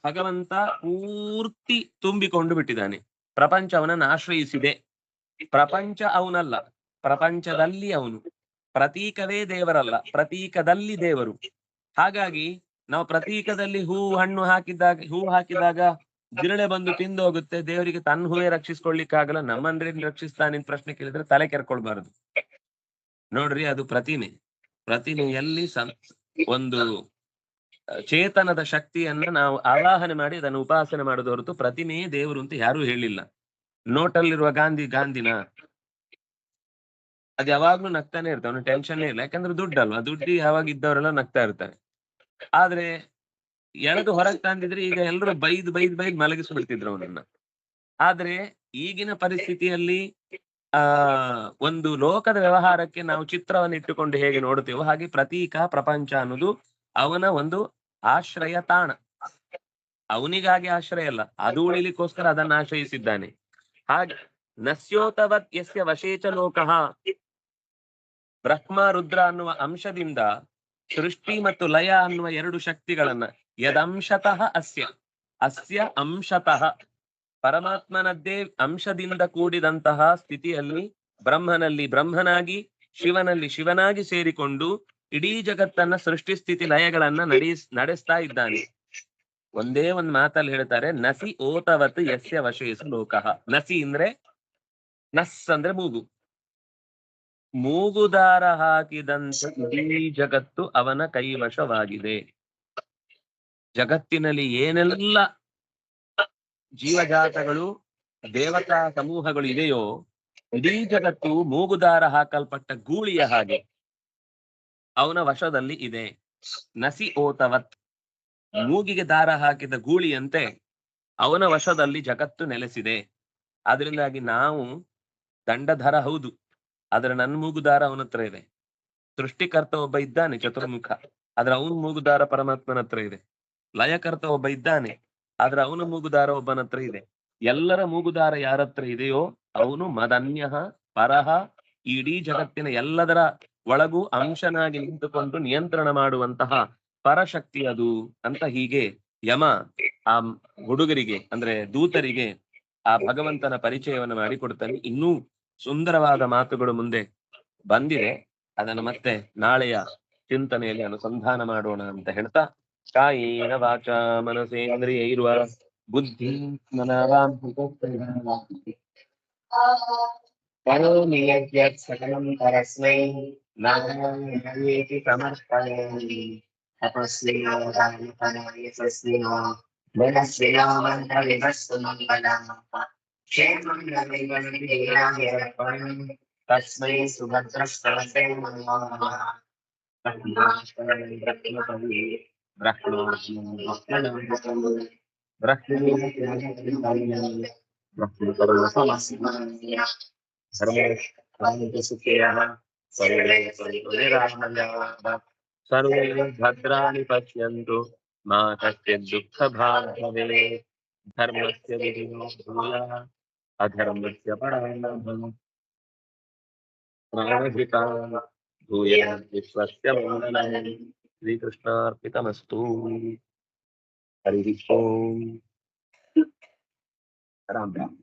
ಭಗವಂತ ಪೂರ್ತಿ ತುಂಬಿಕೊಂಡು ಬಿಟ್ಟಿದ್ದಾನೆ. ಪ್ರಪಂಚ ಅವನನ್ನು ಆಶ್ರಯಿಸಿದೆ. ಪ್ರಪಂಚ ಅವನಲ್ಲ, ಪ್ರಪಂಚದಲ್ಲಿ ಅವನು. ಪ್ರತೀಕವೇ ದೇವರಲ್ಲ, ಪ್ರತೀಕದಲ್ಲಿ ದೇವರು. ಹಾಗಾಗಿ ನಾವು ಪ್ರತೀಕದಲ್ಲಿ ಹೂ ಹಾಕಿದಾಗ ಜಿರಳೆ ಬಂದು ತಿಂದು ಹೋಗುತ್ತೆ, ದೇವರಿಗೆ ತನ್ನ ಹೂವೇ ರಕ್ಷಿಸ್ಕೊಳ್ಲಿಕ್ಕಾಗಲ್ಲ, ನಮ್ಮಂದ್ರೆ ರಕ್ಷಿಸ್ತಾನೆ ಅಂತ ಪ್ರಶ್ನೆ ಕೇಳಿದ್ರೆ ತಲೆ ಕೆರ್ಕೊಳ್ಬಾರದು. ನೋಡ್ರಿ, ಅದು ಪ್ರತಿಮೆಯಲ್ಲಿ ಒಂದು ಚೇತನದ ಶಕ್ತಿಯನ್ನ ನಾವು ಆವಾಹನೆ ಮಾಡಿ ಅದನ್ನು ಉಪಾಸನೆ ಮಾಡೋದು ಹೊರತು ಪ್ರತಿಮೆಯೇ ದೇವರು ಅಂತ ಯಾರು ಹೇಳಿಲ್ಲ. ನೋಟಲ್ಲಿರುವ ಗಾಂಧಿನ ಅದು ಯಾವಾಗ್ಲೂ ನಗ್ತಾನೆ ಇರ್ತಾವೆ, ಅವನು ಟೆನ್ಷನ್ ಇಲ್ಲ, ಯಾಕಂದ್ರೆ ದುಡ್ಡಲ್ವಾ, ದುಡ್ಡಿ ಯಾವಾಗ ಇದ್ದವರೆಲ್ಲ ನಗ್ತಾ ಇರ್ತಾರೆ. ಆದ್ರೆ ಎಳೆದು ಹೊರಗೆ ತಂದಿದ್ರೆ ಈಗ ಎಲ್ಲರೂ ಬೈದ್ ಮಲಗಿಸ್ಬಿಡ್ತಿದ್ರು ಅವನನ್ನ. ಆದ್ರೆ ಈಗಿನ ಪರಿಸ್ಥಿತಿಯಲ್ಲಿ ಒಂದು ಲೋಕದ ವ್ಯವಹಾರಕ್ಕೆ ನಾವು ಚಿತ್ರವನ್ನು ಇಟ್ಟುಕೊಂಡು ಹೇಗೆ ನೋಡುತ್ತೇವೋ ಹಾಗೆ ಪ್ರತೀಕ ಪ್ರಪಂಚ ಅನ್ನೋದು ಅವನ ಒಂದು ಆಶ್ರಯ ತಾಣ. ಅವನಿಗಾಗಿ ಆಶ್ರಯ ಅಲ್ಲ, ಅದು ಉಳಿಲಿಕ್ಕೋಸ್ಕರ ಅದನ್ನು ಆಶ್ರಯಿಸಿದ್ದಾನೆ. ಹಾಗೆ ನಸ್ಯೋತವತ್ ಯಸ್ಯ ವಶೇಚ ಲೋಕಃ, ಬ್ರಹ್ಮ ರುದ್ರ ಅನ್ನುವ ಅಂಶದಿಂದ ಸೃಷ್ಟಿ ಮತ್ತು ಲಯ ಅನ್ನುವ ಎರಡು ಶಕ್ತಿಗಳನ್ನ ಯದಂಶತಃ ಅಸ್ಯ ಅಂಶತಃ, ಪರಮಾತ್ಮನದ್ದೇ ಅಂಶದಿಂದ ಕೂಡಿದಂತಹ ಸ್ಥಿತಿಯಲ್ಲಿ ಬ್ರಹ್ಮನಲ್ಲಿ ಬ್ರಹ್ಮನಾಗಿ, ಶಿವನಲ್ಲಿ ಶಿವನಾಗಿ ಸೇರಿಕೊಂಡು ಇಡೀ ಜಗತ್ತನ್ನ ಸೃಷ್ಟಿ ಸ್ಥಿತಿ ಲಯಗಳನ್ನ ನಡೆಸ್ತಾ ಇದ್ದಾನೆ. ಒಂದೇ ಒಂದು ಮಾತಲ್ಲಿ ಹೇಳ್ತಾರೆ, ನಸಿ ಓತವತ್ ಯಸ್ಯ ವಶೇಸು ಲೋಕಃ. ನಸಿ ಅಂದ್ರೆ ನಸ್ ಅಂದ್ರೆ ಮೂಗುದಾರ ಹಾಕಿದಂತೆ ಇಡೀ ಜಗತ್ತು ಅವನ ಕೈವಶವಾಗಿದೆ. ಜಗತ್ತಿನಲ್ಲಿ ಏನೆಲ್ಲ ಜೀವಜಾತಗಳು, ದೇವತಾ ಸಮೂಹಗಳು ಇದೆಯೋ ಇಡೀ ಜಗತ್ತು ಮೂಗುದಾರ ಹಾಕಲ್ಪಟ್ಟ ಗೂಳಿಯ ಹಾಗೆ ಅವನ ವಶದಲ್ಲಿ ಇದೆ. ನಸಿ ಓತವತ್, ಮೂಗಿಗೆ ದಾರ ಹಾಕಿದ ಗೂಳಿಯಂತೆ ಅವನ ವಶದಲ್ಲಿ ಜಗತ್ತು ನೆಲೆಸಿದೆ. ಆದ್ರಿಂದಾಗಿ ನಾವು ದಂಡಧರ ಹೌದು, ಆದ್ರೆ ನನ್ನ ಮೂಗುದಾರ ಅವನ ಹತ್ರ ಇದೆ. ಸೃಷ್ಟಿಕರ್ತ ಒಬ್ಬ ಇದ್ದಾನೆ ಚತುರ್ಮುಖ, ಆದ್ರೆ ಅವನ ಮೂಗುದಾರ ಪರಮಾತ್ಮನ ಹತ್ರ ಇದೆ. ಲಯಕರ್ತ ಒಬ್ಬ ಇದ್ದಾನೆ, ಆದ್ರೆ ಅವನ ಮೂಗುದಾರ ಒಬ್ಬನ ಹತ್ರ ಇದೆ. ಎಲ್ಲರ ಮೂಗುದಾರ ಯಾರತ್ರ ಇದೆಯೋ ಅವನು ಮದನ್ಯ ಪರಹ, ಇಡೀ ಜಗತ್ತಿನ ಎಲ್ಲದರ ಒಳಗೂ ಅಂಶನಾಗಿ ನಿಂತುಕೊಂಡು ನಿಯಂತ್ರಣ ಮಾಡುವಂತಹ ಪರಶಕ್ತಿ ಅದು ಅಂತ ಹೀಗೆ ಯಮ ಆ ಹುಡುಗರಿಗೆ ಅಂದ್ರೆ ದೂತರಿಗೆ ಆ ಭಗವಂತನ ಪರಿಚಯವನ್ನು ಮಾಡಿಕೊಡ್ತಾನೆ. ಇನ್ನೂ ಸುಂದರವಾದ ಮಾತುಗಳು ಮುಂದೆ ಬಂದಿದೆ, ಅದನ್ನು ಮತ್ತೆ ನಾಳೆಯ ಚಿಂತನೆಯಲ್ಲಿ ಅನುಸಂಧಾನ ಮಾಡೋಣ ಅಂತ ಹೇಳ್ತಾ, ಕಾಯೇನ ವಾಚಾ ಮನಸೇಂದ್ರಿಯೈರ್ವ ಬುದ್ಧಿ ಕರೋಮಿ ಯದ್ಯತ್ ಸಕಲಂ ಪರಸ್ಮೈ ನಾರಾಯಣೇತಿ ಸಮರ್ಪಯಾಮಿ. ತಪಸ್ವಿನೋ ದಾನಪರಾಯ ತಸ್ಮಿನೋ मनस्विनामन्तविभस्तु मङ्गलम् क्षेमं तस्मै सुभद्रस्तवसे नमः सर्वे भद्राणि पश्यन्तु मा कश्चित् दुःखभाग् भवेत् धर्मस्य विजयो भूयात् अधर्मस्य पराजयः प्राणहितान् भूयात् विश्वस्य मङ्गलम् श्रीकृष्णार्पितमस्तु हरिः ओम् राम राम